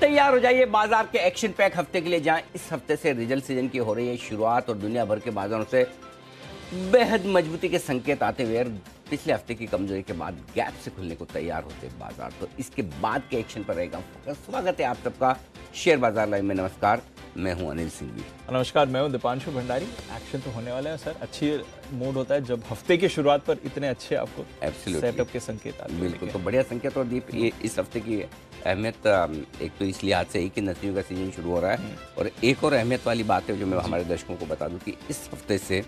तैयार हो जाइए बाजार के एक्शन पैक हफ्ते के लिए, जहां इस हफ्ते से रिजल्ट सीजन की हो रही है शुरुआत और दुनिया भर के बाजारों से बेहद मजबूती के संकेत आते हुए पिछले हफ्ते की कमजोरी के बाद गैप से खुलने को तैयार होते बाजार, तो इसके बाद के एक्शन पर रहेगा फोकस। स्वागत है आप सबका शेयर बाजार लाइव में। नमस्कार, मैं हूं अनिल सिंघवी। नमस्कार, मैं हूं दीपांशु भंडारी। एक्शन तो होने वाला है सर, अच्छी मूड होता है जब हफ्ते की शुरुआत पर इतने अच्छे आपको सेटअप के संकेत आते हैं। बिल्कुल, तो बढ़िया संकेत। और दीप, ये इस हफ्ते की अहमियत एक तो इस लिहाज से ही कि नतीजों का सीजन शुरू हो रहा है, और एक और अहमियत वाली बात है जो मैं हमारे दर्शकों को बता दूं कि इस हफ्ते से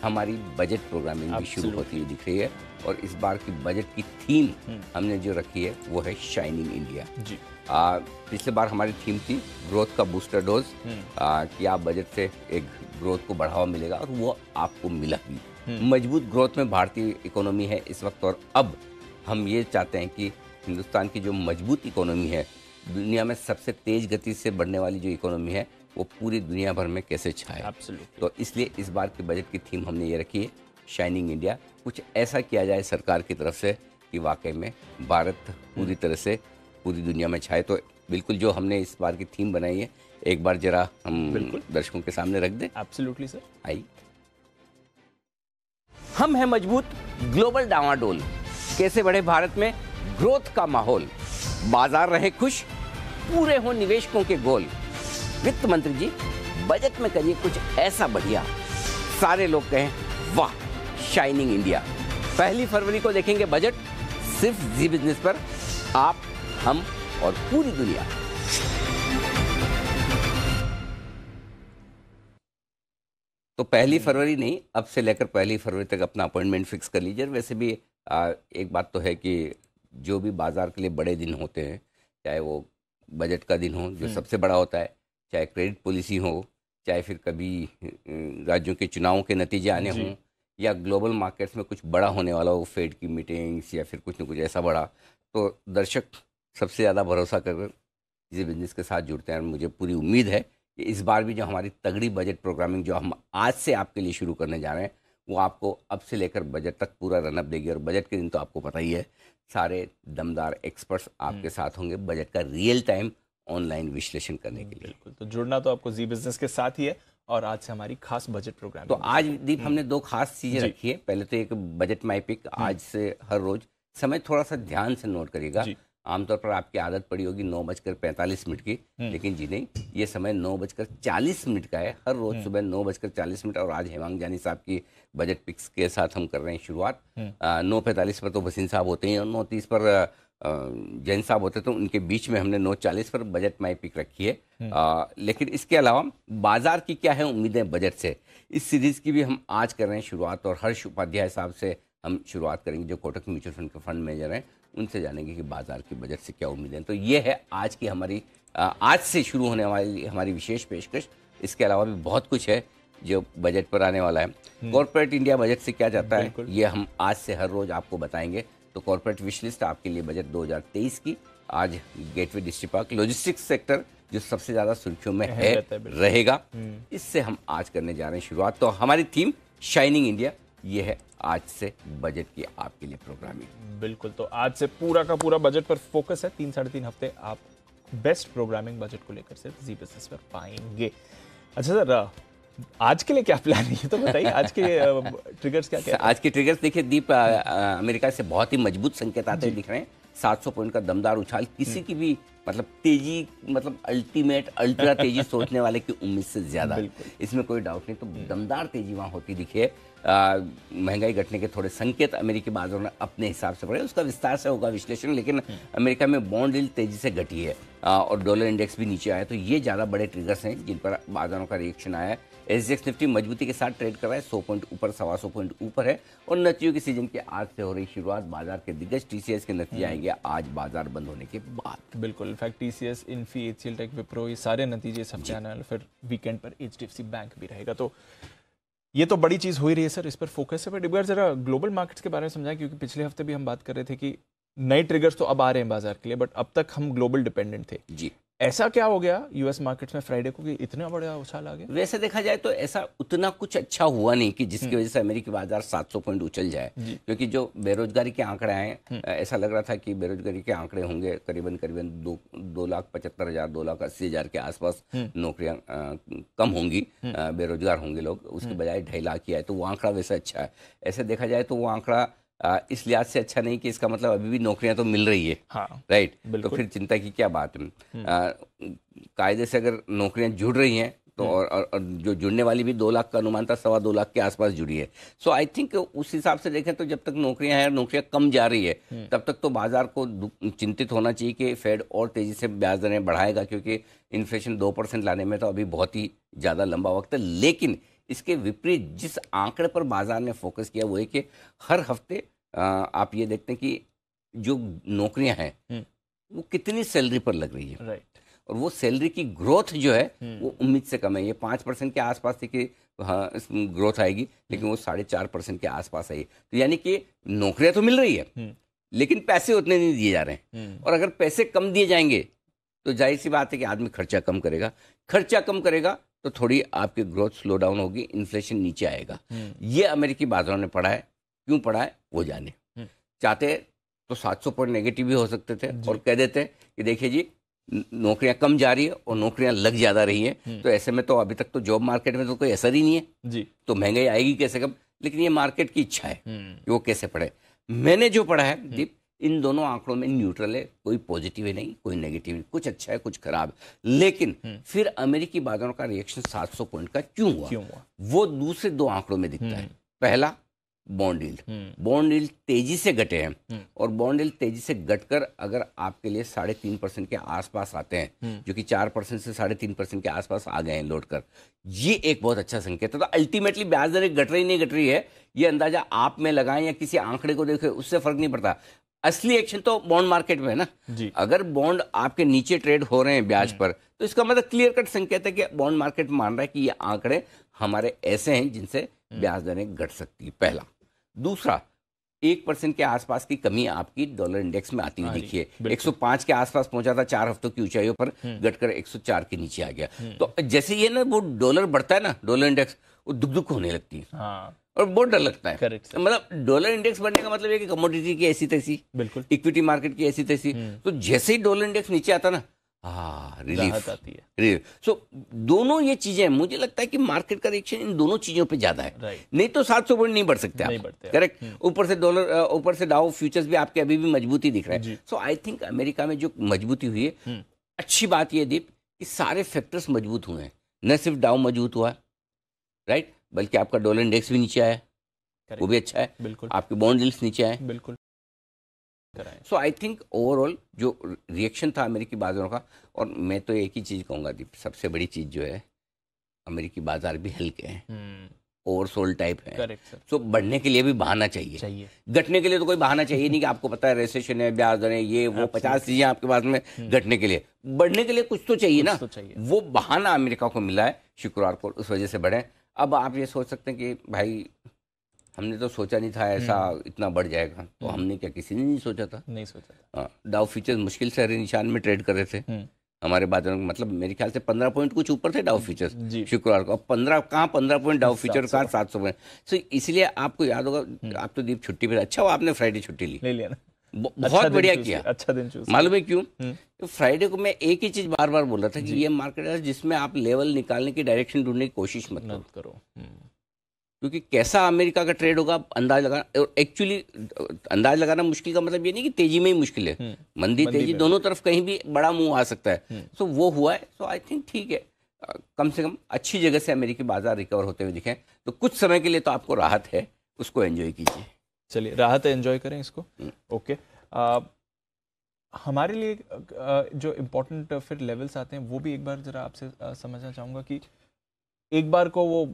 हमारी बजट प्रोग्रामिंग भी शुरू होती हुई दिख रही है, और इस बार की बजट की थीम हमने जो रखी है वो है शाइनिंग इंडिया जी। पिछले बार हमारी थीम थी ग्रोथ का बूस्टर डोज, कि आप बजट से एक ग्रोथ को बढ़ावा मिलेगा, और वो आपको मिला भी। मजबूत ग्रोथ में भारतीय इकोनॉमी है इस वक्त, और अब हम ये चाहते हैं कि हिंदुस्तान की जो मजबूत इकोनॉमी है, दुनिया में सबसे तेज गति से बढ़ने वाली जो इकोनॉमी है, वो पूरी दुनिया भर में कैसे छाए। तो इसलिए इस बार की बजट की थीम हमने ये रखी है शाइनिंग इंडिया। कुछ ऐसा किया जाए सरकार की तरफ से कि वाकई में भारत पूरी तरह से पूरी दुनिया में छाए। तो बिल्कुल जो हमने इस बार की थीम बनाई है, एक बार जरा हम दर्शकों के सामने रख दें। एब्सोल्युटली सर, आइए। हम हैं मजबूत, ग्लोबल डावाडोल, कैसे बढ़े भारत में ग्रोथ का माहौल, बाजार रहे खुश, पूरे हो निवेशकों के गोल। वित्त मंत्री जी, बजट में करिए कुछ ऐसा बढ़िया, सारे लोग कहें वाह शाइनिंग इंडिया। 1 फरवरी को देखेंगे बजट सिर्फ जी बिजनेस पर, आप, हम और पूरी दुनिया। तो 1 फरवरी नहीं, अब से लेकर 1 फरवरी तक अपना अपॉइंटमेंट फिक्स कर लीजिए। वैसे भी एक बात तो है कि जो भी बाजार के लिए बड़े दिन होते हैं, चाहे वो बजट का दिन हो जो सबसे बड़ा होता है, चाहे क्रेडिट पॉलिसी हो, चाहे फिर कभी राज्यों के चुनावों के नतीजे आने हों, या ग्लोबल मार्केट्स में कुछ बड़ा होने वाला हो, फेड की मीटिंग्स या फिर कुछ न कुछ ऐसा बड़ा, तो दर्शक सबसे ज़्यादा भरोसा कर किसी बिजनेस के साथ जुड़ते हैं। मुझे पूरी उम्मीद है कि इस बार भी जो हमारी तगड़ी बजट प्रोग्रामिंग जो हम आज से आपके लिए शुरू करने जा रहे हैं, वो आपको अब से लेकर बजट तक पूरा रनअप देगी। और बजट के दिन तो आपको पता ही है, सारे दमदार एक्सपर्ट्स आपके साथ होंगे बजट का रियल टाइम ऑनलाइन विश्लेषण करने के लिए। बिल्कुल, तो जुड़ना तो आपको जी बिजनेस के साथ ही है, और आज से हमारी खास बजट प्रोग्राम। तो आज दीप हमने 2 खास चीजें रखी है। पहले तो एक बजट माई पिक, आज से हर रोज समय थोड़ा सा ध्यान से नोट करिएगा। आमतौर पर आपकी आदत पड़ी होगी 9:45 की, लेकिन जी नहीं, ये समय 9:40 का है। हर रोज सुबह 9:40, और आज हेमांग जानी साहब की बजट पिक्स के साथ हम कर रहे हैं शुरुआत। 9:45 पर तो वसीम साहब होते हैं, और 9:30 पर जैन साहब होते, तो उनके बीच में हमने 9:40 पर बजट माई पिक रखी है। लेकिन इसके अलावा बाजार की क्या है उम्मीदें बजट से, इस सीरीज की भी हम आज कर रहे हैं शुरुआत। और हर्ष उपाध्याय साहब से हम शुरुआत करेंगे, जो कोटक म्यूचुअल फंड के फंड मैनेजर हैं, उनसे जानेंगे कि बाजार की बजट से क्या उम्मीदें। तो ये है आज की हमारी आज से शुरू होने वाली हमारी विशेष पेशकश। इसके अलावा भी बहुत कुछ है जो बजट पर आने वाला है। कॉर्पोरेट इंडिया बजट से क्या जाता है, ये हम आज से हर रोज आपको बताएंगे। तो कॉर्पोरेट विश लिस्ट आपके लिए बजट 2023 की, आज gateway district park logistics sector जो सबसे ज्यादा सुर्खियों में है रहेगा, इससे हम आज करने जा रहे हैं शुरुआत। तो हमारी थीम शाइनिंग इंडिया, ये है आज से बजट की आपके लिए प्रोग्रामिंग। बिल्कुल, तो आज से पूरा का पूरा बजट पर फोकस है। 3-3.5 हफ्ते आप बेस्ट प्रोग्रामिंग बजट को लेकर सिर्फ जी बिजनेस पर पाएंगे। अच्छा सर, आज के लिए क्या प्लान है, तो बताइए। आज के ट्रिगर्स क्या क्या? आज के ट्रिगर्स देखिए दीप, अमेरिका से बहुत ही मजबूत संकेत आते हुए दिख रहे हैं। 700 पॉइंट का दमदार उछाल, किसी की भी मतलब तेजी, मतलब अल्टीमेट अल्ट्रा तेजी सोचने वाले की उम्मीद से ज्यादा, इसमें कोई डाउट नहीं। तो दमदार तेजी वहां होती दिखी है। महंगाई घटने के थोड़े संकेत अमेरिकी बाजारों ने अपने हिसाब से पड़े, उसका विस्तार से होगा विश्लेषण। लेकिन अमेरिका में बॉन्ड यील्ड तेजी से घटी है, और डॉलर इंडेक्स भी नीचे आया। तो ये ज्यादा बड़े ट्रिगर्स हैं जिन पर बाजारों का रिएक्शन आया है। एसजीएक्स निफ्टी मजबूती के साथ ट्रेड कर रहा है, 100 पॉइंट ऊपर, 125 पॉइंट ऊपर है। और नतीजों की सीजन की आज से हो रही शुरुआत, बाजार के दिग्गज टीसीएस के नतीजे आएंगे आज बाजार बंद होने के बाद। बिल्कुल, in fact TCS, Infy, HCL tech, Wipro, ये सारे नतीजे सबसे आने वाले। फिर वीकेंड पर एचडीएफसी बैंक भी रहेगा। तो ये तो बड़ी चीज हो ही रही है सर, इस पर फोकस है। बट जरा ग्लोबल मार्केट्स के बारे में समझाएं, क्योंकि पिछले हफ्ते भी हम बात कर रहे थे कि नए ट्रिगर्स तो अब आ रहे हैं बाजार के लिए, बट अब तक हम ग्लोबल डिपेंडेंट थे जी। ऐसा क्या हो गया यूएस मार्केट्स में फ्राइडे को कि इतना बड़ा उछाल आ गया? वैसे देखा जाए तो ऐसा उतना कुछ अच्छा हुआ नहीं कि जिसकी वजह से अमेरिकी बाजार 700 पॉइंट उछल जाए, क्योंकि जो बेरोजगारी के आंकड़े आए, ऐसा लग रहा था कि बेरोजगारी के आंकड़े होंगे करीबन 2,75,000 2,80,000 के आसपास नौकरियां कम होंगी, बेरोजगार होंगे लोग, उसके बजाय 2.5 लाख ही आए, तो वो आंकड़ा वैसे अच्छा है। ऐसे देखा जाए तो वो आंकड़ा इस लिहाज से अच्छा नहीं कि इसका मतलब अभी भी नौकरियां तो मिल रही है, हाँ, राइट, तो फिर चिंता की क्या बात है। कायदे से अगर नौकरियां जुड़ रही हैं तो और जो जुड़ने वाली भी 2 लाख का अनुमान था, 2.25 लाख के आसपास जुड़ी है। सो आई थिंक उस हिसाब से देखें तो जब तक नौकरियां हैं, नौकरियां कम जा रही है, तब तक तो बाजार को चिंतित होना चाहिए कि फेड और तेजी से ब्याज दरें बढ़ाएगा, क्योंकि इन्फ्लेशन 2% लाने में तो अभी बहुत ही ज़्यादा लंबा वक्त है। लेकिन इसके विपरीत जिस आंकड़े पर बाजार ने फोकस किया वो है कि हर हफ्ते आप ये देखते हैं कि जो नौकरियां हैं वो कितनी सैलरी पर लग रही है, राइट, और वो सैलरी की ग्रोथ जो है वो उम्मीद से कम है। ये 5% के आसपास थी कि हाँ ग्रोथ आएगी, लेकिन वो 4.5% के आसपास आई। तो यानी कि नौकरियां तो मिल रही है, लेकिन पैसे उतने नहीं दिए जा रहे हैं, और अगर पैसे कम दिए जाएंगे तो जाहिर सी बात है कि आदमी खर्चा कम करेगा, खर्चा कम करेगा तो थोड़ी आपकी ग्रोथ स्लो डाउन होगी, इन्फ्लेशन नीचे आएगा। ये अमेरिकी बाजारों ने पढ़ा है, क्यों पढ़ा है वो जाने। चाहते तो 700 पॉइंट नेगेटिव भी हो सकते थे और कह देते कि देखिए जी नौकरियां कम जा रही है और नौकरियां लग ज्यादा रही हैं, तो ऐसे में तो अभी तक तो जॉब मार्केट में तो कोई असर ही नहीं है जी, तो महंगाई आएगी कैसे कब। लेकिन ये मार्केट की इच्छा है कि वो कैसे पढ़े। मैंने जो पढ़ा है दीप, इन दोनों आंकड़ों में न्यूट्रल है, कोई पॉजिटिव है नहीं, कोई नेगेटिव नहीं, कुछ अच्छा है कुछ खराब। लेकिन फिर अमेरिकी बाजारों का रिएक्शन 700 पॉइंट का क्यों हुआ वो दूसरे 2 आंकड़ों में दिखता है। पहला बॉन्ड यील्ड तेजी से घटे हैं, और बॉन्ड यील्ड तेजी से घटकर अगर आपके लिए 3.5% के आसपास आते हैं, जो कि 4% से 3.5% के आसपास आ गए हैं लौट कर, ये एक बहुत अच्छा संकेत है। तो अल्टीमेटली ब्याज दरें घट रही नहीं घट रही है, ये अंदाजा आप में लगाएं या किसी आंकड़े को देखें, उससे फर्क नहीं पड़ता। असली एक्शन तो बॉन्ड मार्केट में है ना जी। अगर बॉन्ड आपके नीचे ट्रेड हो रहे हैं ब्याज पर, तो इसका मतलब क्लियर कट संकेत है कि बॉन्ड मार्केट मान रहा है कि ये आंकड़े हमारे ऐसे हैं जिनसे ब्याज दरें घट सकती है, पहला। दूसरा, 1% के आसपास की कमी आपकी डॉलर इंडेक्स में आती हुई दिखी है। 105 के आसपास पहुंचा था 4 हफ्तों की ऊंचाइयों पर, घटकर 104 के नीचे आ गया। तो जैसे ये ना वो डॉलर बढ़ता है ना, डॉलर इंडेक्स, वो दुख दुख होने लगती है। हाँ, और बहुत डर लगता है। करेक्ट, मतलब डॉलर इंडेक्स बढ़ने का मतलब है कि कमोडिटी की ऐसी तैसी, बिल्कुल, इक्विटी मार्केट की ऐसी तैसी। तो जैसे ही डॉलर इंडेक्स नीचे आता ना, रिलीफ आती है। सो दोनों ये चीजें, मुझे लगता है कि मार्केट का रिएक्शन इन दोनों चीजों पे ज्यादा है। राइट, नहीं तो 700 पॉइंट नहीं बढ़ सकते आप, करेक्ट। ऊपर से डॉलर, ऊपर से डाउ फ्यूचर्स भी आपके अभी भी मजबूती दिख रहा है। सो आई थिंक अमेरिका में जो मजबूती हुई है, अच्छी बात यह दीप कि सारे फैक्टर्स मजबूत हुए हैं, न सिर्फ डाउ मजबूत हुआ, राइट, बल्कि आपका डॉलर इंडेक्स भी नीचे आया, वो भी अच्छा है, बिल्कुल, आपके बॉन्ड यील्ड्स नीचे आए, बिल्कुल। सो आई थिंक ओवरऑल जो रिएक्शन था अमेरिकी बाजारों का, और मैं तो एक ही चीज कहूंगा दीप, सबसे बड़ी चीज जो है, अमेरिकी बाजार भी हल्के हैं, ओवरसोल्ड टाइप है। Correct sir. सो बढ़ने के लिए भी बहाना चाहिए, घटने के लिए तो कोई बहाना चाहिए नहीं कि आपको पता है रेसेशन है, ब्याज दरें, ये वो 50 चीजें आपके पास में। घटने के लिए, बढ़ने के लिए कुछ तो चाहिए ना, वो बहाना अमेरिका को मिला है शुक्रवार को, उस वजह से बढ़े। अब आप ये सोच सकते हैं कि भाई हमने तो सोचा नहीं था ऐसा इतना बढ़ जाएगा, तो हमने क्या, किसी ने नहीं सोचा था। डाउ फ्यूचर्स मुश्किल से हरे निशान में ट्रेड कर रहे थे हमारे बाजारों, मतलब मेरे ख्याल से 15 पॉइंट कुछ ऊपर थे डाउ फ्यूचर्स शुक्रवार को। अब 15 पॉइंट डाउ फ्यूचर, कहाँ 700 पॉइंट। सो इसलिए आपको याद होगा, आप तो दीप छुट्टी पे, अच्छा वो आपने फ्राइडे छुट्टी ले लिया ना, बहुत बढ़िया किया, अच्छा दिन चूज। मालूम है क्यों? तो फ्राइडे को मैं एक ही चीज बार बार बोल रहा था कि ये मार्केट है जिसमें आप लेवल निकालने की डायरेक्शन ढूंढने की कोशिश मत करो, क्योंकि कैसा अमेरिका का ट्रेड होगा अंदाज लगाना, और एक्चुअली अंदाज लगाना मुश्किल का मतलब ये नहीं कि तेजी में ही मुश्किल है, मंदी तेजी दोनों तरफ कहीं भी बड़ा मुंह आ सकता है। सो वो हुआ है। सो आई थिंक ठीक है, कम से कम अच्छी जगह से अमेरिकी बाजार रिकवर होते हुए दिखे, तो कुछ समय के लिए तो आपको राहत है, उसको एंजॉय कीजिए। चलिए, राहत है, एंजॉय करें इसको। ओके, हमारे लिए जो इम्पोर्टेंट फिर लेवल्स आते हैं वो भी एक बार जरा आपसे समझना चाहूंगा कि एक बार को वो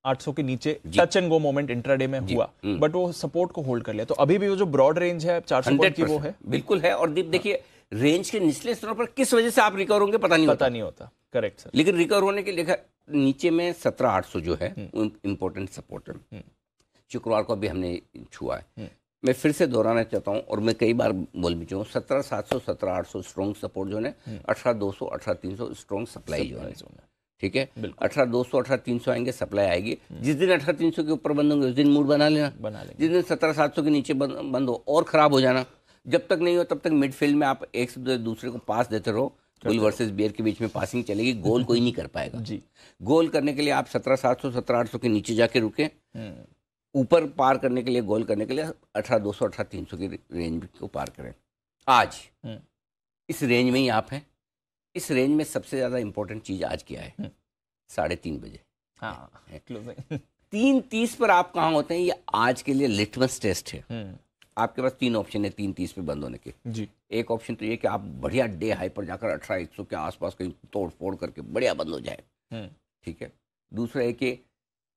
800 के नीचे touch and go moment intraday में हुआ, बट वो सपोर्ट को होल्ड कर लिया, तो अभी भी वो जो ब्रॉड रेंज है 400 पॉइंट की वो है, बिल्कुल है। और देखिए रेंज के निचले स्तर पर किस वजह से आप रिकवर होंगे पता नहीं होता। Correct sir. लेकिन रिकवर होने के लिए नीचे में 17,800 जो है इंपॉर्टेंट सपोर्ट है, शुक्रवार को भी हमने छुआ है। मैं फिर से दोहराना चाहता हूँ और मैं कई बार बोल भी चुका हूँ, 17,700 17,800 स्ट्रॉन्ग सपोर्ट जोन है, 18,200 18,300 स्ट्रॉन्ग सप्लाई जोन है। ठीक है, 18,200 18,300 आएंगे, सप्लाई आएगी। जिस दिन 18,300 के ऊपर बंद होंगे उस दिन मूड बना लेना। जिस दिन 17,700 के नीचे बंद हो और खराब हो जाना। जब तक नहीं हो तब तक मिडफील्ड में आप एक से दूसरे को पास देते रहो। बुल वर्सेस बियर के बीच में पासिंग चलेगी, गोल कोई नहीं कर पाएगा जी। गोल करने के लिए आप 17,700 17,800 के नीचे जाके रुके, ऊपर पार करने के लिए, गोल करने के लिए 18,200 18,300 की रेंज को पार करें। आज इस रेंज में ही आप हैं। इस रेंज में सबसे ज्यादा इंपॉर्टेंट चीज आज क्या है? 3:30 बजे। हाँ, 3:30 पर आप कहाँ होते हैं, ये आज के लिए लिटमस टेस्ट है। आपके पास 3 ऑप्शन है 3:30 पे बंद होने के जी। एक ऑप्शन तो ये कि आप बढ़िया डे हाई पर जाकर 18,100 के आसपास कहीं तोड़ फोड़ करके बढ़िया बंद हो जाए। ठीक है। दूसरा है कि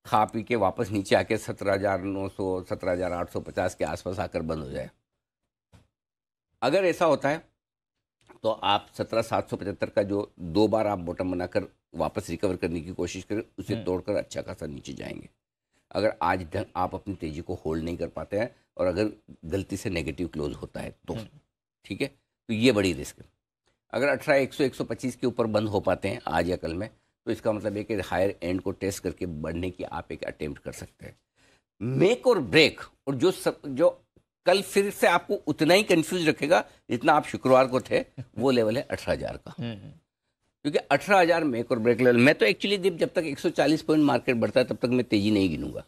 खा पी के वापस नीचे आके 17,900 17,850 के आसपास आकर बंद हो जाए। अगर ऐसा होता है तो आप 17,775 का जो 2 बार आप बॉटम बनाकर वापस रिकवर करने की कोशिश करें, उसे तोड़कर अच्छा खासा नीचे जाएंगे। अगर आज आप अपनी तेजी को होल्ड नहीं कर पाते हैं और अगर गलती से नेगेटिव क्लोज होता है तो ठीक है, तो ये बड़ी रिस्क है। अगर 18,100 125 के ऊपर बंद हो पाते हैं आज या कल में, तो इसका मतलब है कि हायर एंड को टेस्ट करके बढ़ने की आप एक अटेम्प्ट कर सकते हैं। मेक और ब्रेक, और जो कल फिर से आपको उतना ही कंफ्यूज रखेगा जितना आप शुक्रवार को थे, वो लेवल है 18,000 का। क्योंकि 18,000 मेक और ब्रेक लेवल। मैं तो एक्चुअली जब तक 140 पॉइंट मार्केट बढ़ता है तब तक मैं तेजी नहीं गिनूंगा।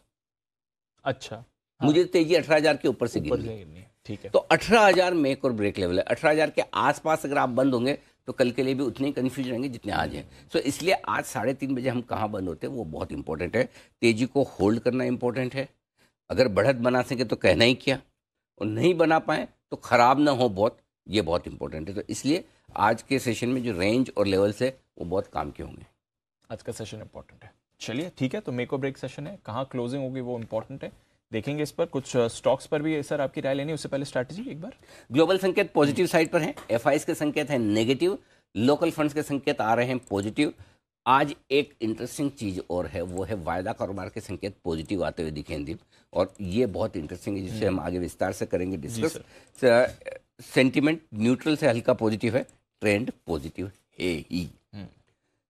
अच्छा, हाँ। मुझे तेजी 18,000 के ऊपर से गिननी है। ठीक है, तो 18,000 मेक और ब्रेक लेवल है। 18,000 के आसपास अगर आप बंद होंगे तो कल के लिए भी उतने ही कंफ्यूज रहेंगे जितने आज हैं। सो इसलिए आज 3:30 बजे हम कहाँ बंद होते हैं वो बहुत इंपॉर्टेंट है। तेजी को होल्ड करना इंपॉर्टेंट है। अगर बढ़त बना सके तो कहना ही क्या, और नहीं बना पाए तो खराब ना हो बहुत, ये बहुत इंपॉर्टेंट है। तो इसलिए आज के सेशन में जो रेंज और लेवल्स है वो बहुत काम के होंगे। आज का सेशन इंपॉर्टेंट है। चलिए ठीक है, तो मेक और ब्रेक सेशन है, कहाँ क्लोजिंग होगी वो इंपॉर्टेंट है, देखेंगे इस पर। कुछ स्टॉक्स पर भी सर आपकी राय लेनी, उससे पहले स्ट्रैटेजी एक बार। ग्लोबल संकेत पॉजिटिव साइड पर हैं, एफआईएस के संकेत हैं नेगेटिव, लोकल फंड्स के संकेत आ रहे हैं पॉजिटिव। आज एक इंटरेस्टिंग चीज और है, वो है वायदा कारोबार के संकेत पॉजिटिव आते हुए दिखे दीप, और ये बहुत इंटरेस्टिंग है जिससे हम आगे विस्तार से करेंगे डिस्कस। सेंटिमेंट न्यूट्रल से हल्का पॉजिटिव है, ट्रेंड पॉजिटिव है ही।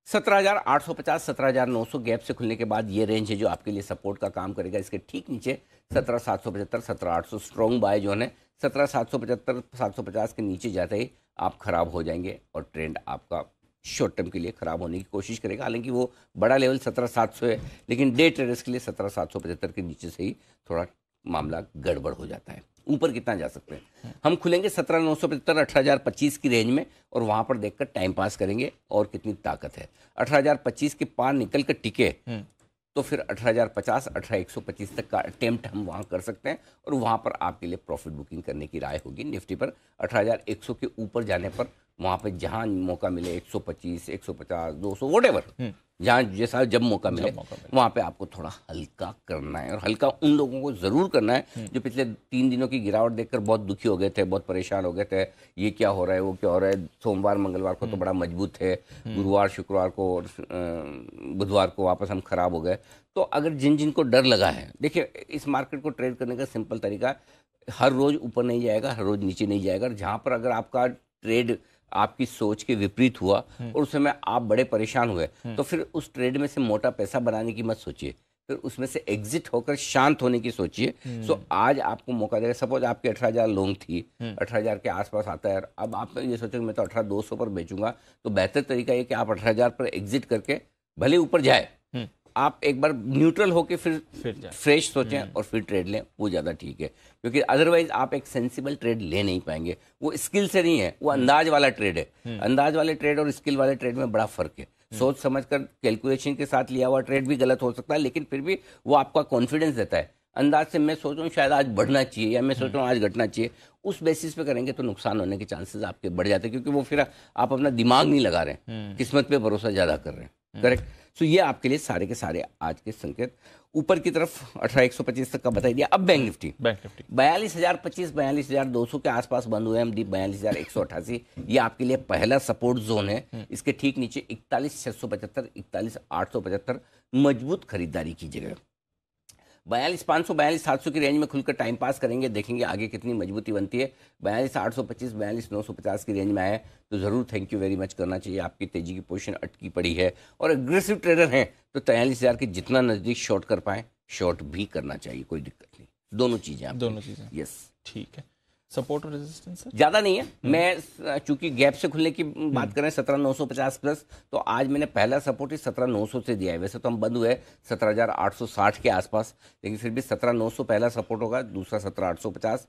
17,850 17,900 गैप से खुलने के बाद ये रेंज है जो आपके लिए सपोर्ट का काम करेगा। इसके ठीक नीचे 17,775 17,800 स्ट्रॉन्ग बाय जोन है। 17,775 750 के नीचे जाते ही आप खराब हो जाएंगे और ट्रेंड आपका शॉर्ट टर्म के लिए खराब होने की कोशिश करेगा। हालांकि वो बड़ा लेवल 17,700 है, लेकिन डे ट्रेडर्स के लिए 17,775 के नीचे से ही थोड़ा मामला गड़बड़ हो जाता है। ऊपर कितना जा सकते हैं हम? खुलेंगे 17,975 18,025 की रेंज में, और वहां पर देखकर टाइम पास करेंगे और कितनी ताकत है। 18,025 के पार निकल कर टिके तो फिर 18,050 18,125 तक का अटेम्प्ट हम वहां कर सकते हैं, और वहां पर आपके लिए प्रॉफिट बुकिंग करने की राय होगी। निफ्टी पर 18,100 के ऊपर जाने पर वहां पर जहां मौका मिले 125 150 200 व्हाटएवर, जहाँ जैसा जब मौका मिले वहां पे आपको थोड़ा हल्का करना है। और हल्का उन लोगों को जरूर करना है जो पिछले 3 दिनों की गिरावट देखकर बहुत दुखी हो गए थे, बहुत परेशान हो गए थे, ये क्या हो रहा है वो क्या हो रहा है। सोमवार मंगलवार को तो बड़ा मजबूत थे, गुरुवार शुक्रवार को और बुधवार को वापस हम खराब हो गए। तो अगर जिन जिनको डर लगा है, देखिए इस मार्केट को ट्रेड करने का सिंपल तरीका, हर रोज ऊपर नहीं जाएगा, हर रोज नीचे नहीं जाएगा। जहां पर अगर आपका ट्रेड आपकी सोच के विपरीत हुआ और उस समय आप बड़े परेशान हुए, तो फिर उस ट्रेड में से मोटा पैसा बनाने की मत सोचिए, फिर उसमें से एग्जिट होकर शांत होने की सोचिए। सो आज आपको मौका देगा। सपोज आपकी 18,000 लॉन्ग थी, 18,000 के आसपास आता है, अब आप ये सोचें मैं तो 18,200 पर बेचूंगा, तो बेहतर तरीका ये कि आप 18,000 पर एग्जिट करके भले ऊपर जाए, आप एक बार न्यूट्रल होके फिर फ्रेश सोचें और फिर ट्रेड लें, वो ज़्यादा ठीक है। क्योंकि अदरवाइज आप एक सेंसिबल ट्रेड ले नहीं पाएंगे। वो स्किल से नहीं है, वो अंदाज वाला ट्रेड है। अंदाज वाले ट्रेड और स्किल वाले ट्रेड में बड़ा फर्क है। सोच समझकर कैलकुलेशन के साथ लिया हुआ ट्रेड भी गलत हो सकता है, लेकिन फिर भी वो आपका कॉन्फिडेंस देता है। अंदाज से मैं सोच रहा हूँ शायद आज बढ़ना चाहिए या मैं सोच रहा हूँ आज घटना चाहिए, उस बेसिस पे करेंगे तो नुकसान होने के चांसेस आपके बढ़ जाते हैं, क्योंकि वो फिर आप अपना दिमाग नहीं लगा रहे हैं, किस्मत पे भरोसा ज़्यादा कर रहे हैं। करेक्ट। सो ये आपके लिए सारे के सारे आज के संकेत। ऊपर की तरफ 18,125 तक का बता दिया। अब बैंक निफ्टी 42,025 42,200 के आसपास बंद हुए हम दीप। 42,188 ये आपके लिए पहला सपोर्ट जोन है। इसके ठीक नीचे 41,675 41,875 मजबूत खरीदारी कीजिएगा। 42,500 42,700 की रेंज में खुलकर टाइम पास करेंगे, देखेंगे आगे कितनी मजबूती बनती है। 42,825 42,950 की रेंज में आए तो ज़रूर थैंक यू वेरी मच करना चाहिए। आपकी तेजी की पोजीशन अटकी पड़ी है और एग्रेसिव ट्रेडर हैं तो 43,000 के जितना नज़दीक शॉर्ट कर पाएँ शॉर्ट भी करना चाहिए, कोई दिक्कत नहीं। दोनों चीज़ें आप दोनों चीज़ें यस। ठीक है। सपोर्ट और रेजिस्टेंस सर? ज़्यादा नहीं है। मैं चूंकि गैप से खुलने की बात करें 17,950 प्लस, तो आज मैंने पहला सपोर्ट ही 17,900 से दिया है। वैसे तो हम बंद हुए 17,860 के आसपास, लेकिन फिर भी 17,900 पहला सपोर्ट होगा, दूसरा 17,850,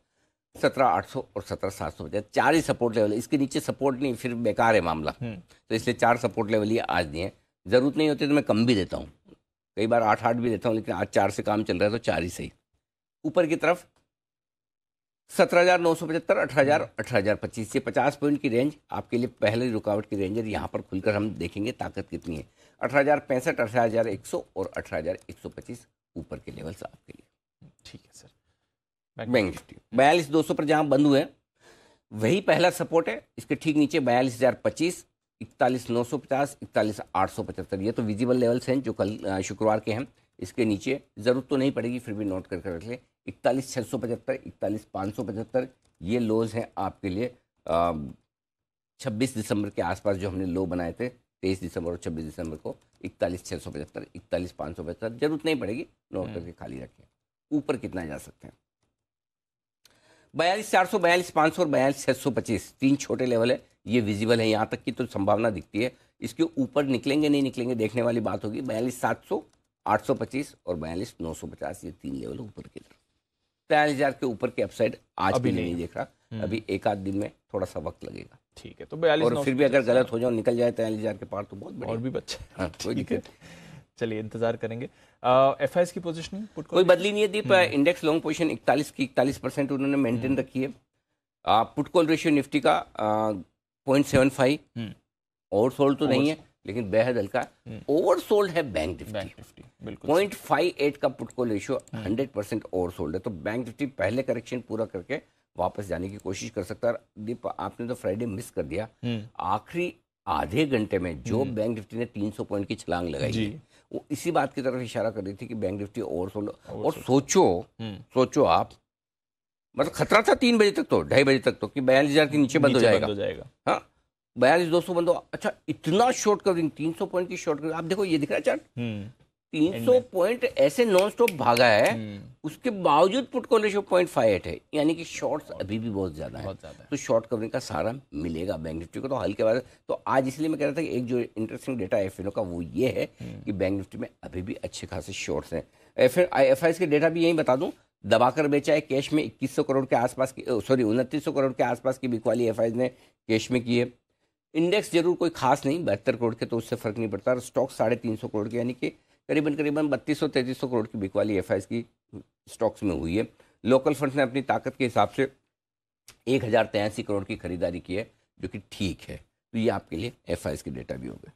17,800 और 17,750, 4 ही सपोर्ट लेवल है। इसके नीचे सपोर्ट नहीं, फिर बेकार है मामला। तो इसलिए 4 सपोर्ट लेवल ही आज दिए हैं। ज़रूरत नहीं होती तो मैं कम भी देता हूँ, कई बार 8 भी देता हूँ, लेकिन आज 4 से काम चल रहा है तो 4 ही सही। ऊपर की तरफ 17,975, 18,000, 18,025, ये 50 पॉइंट की रेंज आपके लिए पहले रुकावट की रेंज है। यहाँ पर खुलकर हम देखेंगे ताकत कितनी है। 18,065, 18,100 और 18,125 ऊपर के लेवल्स आपके लिए। ठीक है सर। बैंक निफ्टी 42,200 पर जहाँ बंद हुए वही पहला सपोर्ट है। इसके ठीक नीचे 42,025, 41,950, 41,875, ये तो विजिबल लेवल्स हैं जो कल शुक्रवार के हैं। इसके नीचे ज़रूरत तो नहीं पड़ेगी, फिर भी नोट करके रख लें। 41,675, 41,575 ये लोज हैं आपके लिए। 26 दिसंबर के आसपास जो हमने लो बनाए थे, 23 दिसंबर और 26 दिसंबर को, 41,675, 41,575, जरूरत नहीं पड़ेगी, नोट करके खाली रखें। ऊपर कितना जा सकते हैं? 42,400, 42,500 और 42,625, 3 छोटे लेवल है, ये विजिबल है। यहाँ तक की तो संभावना दिखती है। इसके ऊपर निकलेंगे नहीं निकलेंगे देखने वाली बात होगी। 42,700, 825 और 42,950, ये 3 लेवल ऊपर की तरफ। 43,000 के ऊपर के अपसाइड आज भी नहीं देख रहा। अभी एक आध दिन में थोड़ा सा वक्त लगेगा। ठीक है, तो 42 और फिर भी अगर गलत हो जाओ, निकल जाए 43,000 के पार तो बहुत बढ़िया और भी बच्चे। हाँ, कोई दिक्कत। चलिए इंतजार करेंगे। एफआईएस की पोजीशनिंग कोई बदली नहीं है दीप। इंडेक्स लॉन्ग पोजीशन 41 की 41% उन्होंने मेंटेन रखी है। पुट कॉल रेशियो निफ्टी का 0.75 ओवरसोल्ड तो नहीं है, लेकिन बेहद हल्का ओवरसोल्ड है बैंक निफ्टी। 0.58 का पुट कॉल रेशियो 100% ओवरसोल्ड है। तो बैंक निफ्टी पहले करेक्शन पूरा करके वापस जाने की कोशिश कर सकता है। दीप आपने तो फ्राइडे मिस कर दिया। आखिरी आधे घंटे में जो बैंक निफ्टी ने 300 पॉइंट की छलांग लगाई है, वो इसी बात की तरफ इशारा कर रही थी कि बैंक निफ्टी ओवरसोल्ड। और सोचो आप, मतलब खतरा था 3 बजे तक तो 2:30 बजे तक तो कि 42,000 के नीचे बंद हो जाएगा। हाँ, 42,200 बंद हो। अच्छा, इतना शॉर्ट कवरिंग, 300 पॉइंट की शॉर्ट कवरिंग। आप देखो ये दिख रहा है चार्ट, 300 पॉइंट ऐसे नॉन स्टॉप भागा है, उसके बावजूद पुट कॉल रेशियो 0.58 है, यानी कि शॉर्ट्स अभी भी बहुत ज्यादा है। तो शॉर्ट कवरिंग का सहारा मिलेगा बैंक निफ्टी को तो हल्के बाद। तो आज इसलिए मैं कह रहा था कि एक जो इंटरेस्टिंग डेटा एफएनओ का वो ये है कि बैंक निफ्टी में अभी भी अच्छे खासे शॉर्ट्स हैं। एफआईएस के डेटा भी यही बता दूं, दबाकर बेचा है कैश में 2100 करोड़ के आसपास की, 2900 करोड़ के आसपास की बिकवाली एफआईएस ने कैश में की है। इंडेक्स जरूर कोई खास नहीं, 72 करोड़ के, तो उससे फर्क नहीं पड़ता। स्टॉक 350 करोड़ के, यानी कि करीबन 3200-3300 करोड़ की बिकवाली एफआईएस की स्टॉक्स में हुई है। लोकल फंड्स ने अपनी ताकत के हिसाब से 1083 करोड़ की खरीदारी की है, जो कि ठीक है। तो ये आपके लिए एफआईएस के डेटा भी हो गए।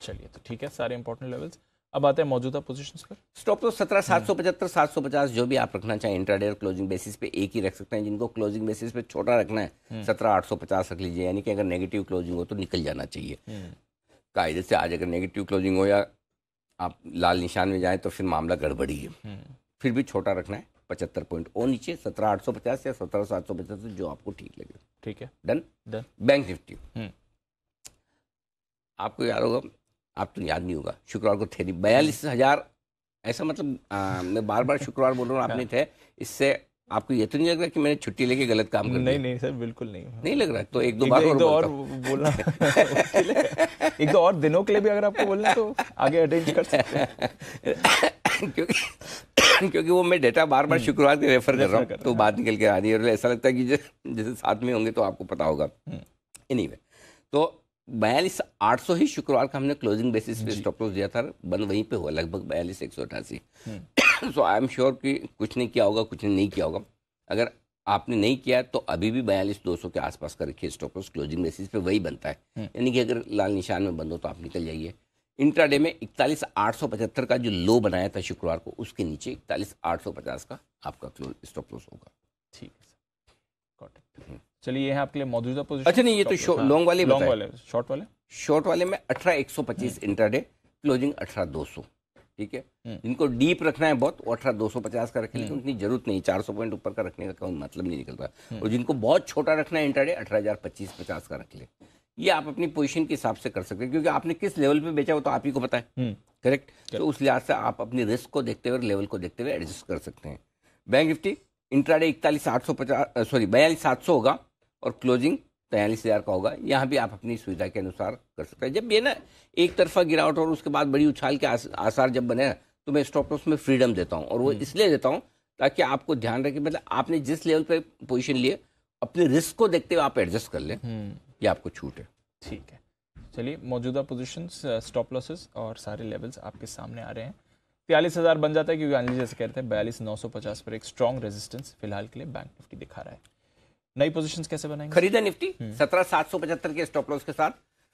चलिए, तो ठीक है, सारे इंपॉर्टेंट लेवल्स। अब आते हैं मौजूदा पोजीशंस पर। स्टॉप लॉस 17,775, 750 जो भी आप रखना चाहें। इंट्राडे और क्लोजिंग बेसिस पे एक ही रख सकते हैं। जिनको क्लोजिंग बेसिस पे छोटा रखना है 17,850 रख लीजिए, यानी कि अगर नेगेटिव क्लोजिंग हो तो निकल जाना चाहिए कायदे से। आज अगर नेगेटिव क्लोजिंग हो या आप लाल निशान में जाएं तो फिर मामला गड़बड़ी है। फिर भी छोटा रखना है 75 पॉइंट और नीचे 17,850 या 17,750, जो आपको ठीक लगे। ठीक है, डन। बैंक निफ्टी आपको याद होगा, आप तो याद नहीं होगा, शुक्रवार को थे 42,000, ऐसा मतलब मैं बार बार शुक्रवार बोल रहा हूँ, आप नहीं थे। इससे आपको ये तो नहीं लग रहा कि मैंने छुट्टी लेके गलत काम कर दिया? नहीं सर, बिल्कुल नहीं लग रहा है। तो एक दो और बोलना एक दो और दिनों के लिए भी अगर आपको बोलना तो आगे अरेंज कर सकते हैं। क्योंकि वो मैं डेटा बार बार शुक्रवार के रेफर कर रहा हूँ, तो बात निकल के आ रही है और ऐसा लगता है कि जैसे साथ में होंगे तो आपको पता होगा। एनीवे, तो 42,800 ही शुक्रवार का हमने क्लोजिंग बेसिस पे स्टॉप लॉस दिया था, बंद वहीं पे हुआ लगभग 42,188। सो आई एम श्योर कि कुछ नहीं किया होगा, कुछ ने नहीं किया होगा। अगर आपने नहीं किया तो अभी भी 42,200 के आसपास का रखिए स्टॉप लॉस, क्लोजिंग बेसिस पे वही बनता है। यानी कि अगर लाल निशान में बंद हो तो आप निकल जाइए। इंट्राडे में 41,875 का जो लो बनाया था शुक्रवार को, उसके नीचे 41,850 का आपका स्टॉप लॉस होगा। ठीक है, चलिए, ये है आपके लिए मौजूदा पोजीशन। अच्छा नहीं, ये तो लॉन्ग वाले शॉर्ट वाले में 18,125 इंट्राडे, क्लोजिंग 18,200। ठीक है। जिनको डीप रखना है बहुत, वो 18,250 का रखें, लेकिन उतनी जरूरत नहीं, 400 पॉइंट ऊपर का रखने का कोई मतलब नहीं निकलता। और जिनको बहुत छोटा रखना है इंट्राडे, 18,025-50 का रख ले। ये आप अपनी पोजीशन के हिसाब से कर सकते हैं, क्योंकि आपने किस लेवल पे बेचा हो तो आप ही को पता है, करेक्ट। तो उस लिहाज से आप अपनी रिस्क को देखते हुए, लेवल को देखते हुए एडजस्ट कर सकते हैं। बैंक निफ्टी इंट्राडे 42,700 होगा और क्लोजिंग 43,000 का होगा। यहाँ भी आप अपनी सुविधा के अनुसार कर सकते हैं। जब ये ना एक तरफा गिरावट और उसके बाद बड़ी उछाल के आसार जब बने, तो मैं स्टॉप लॉस में फ्रीडम देता हूँ, और वो इसलिए देता हूँ ताकि आपको ध्यान रखे, मतलब आपने जिस लेवल पे पोजीशन लिए, अपने रिस्क को देखते हुए आप एडजस्ट कर लें, ये आपको छूट है। ठीक है, चलिए मौजूदा पोजीशंस, स्टॉप लॉसेस और सारे लेवल्स आपके सामने आ रहे हैं। 43,000 बन जाता है, क्योंकि अनिल जैसे कहते हैं 42,950 पर एक स्ट्रॉन्ग रेजिस्टेंस फिलहाल के लिए बैंक निफ्टी दिखा रहा है। नई पोजीशंस कैसे बनाएंगे? खरीदा निफ्टी 17,775 के स्टॉप लॉस के साथ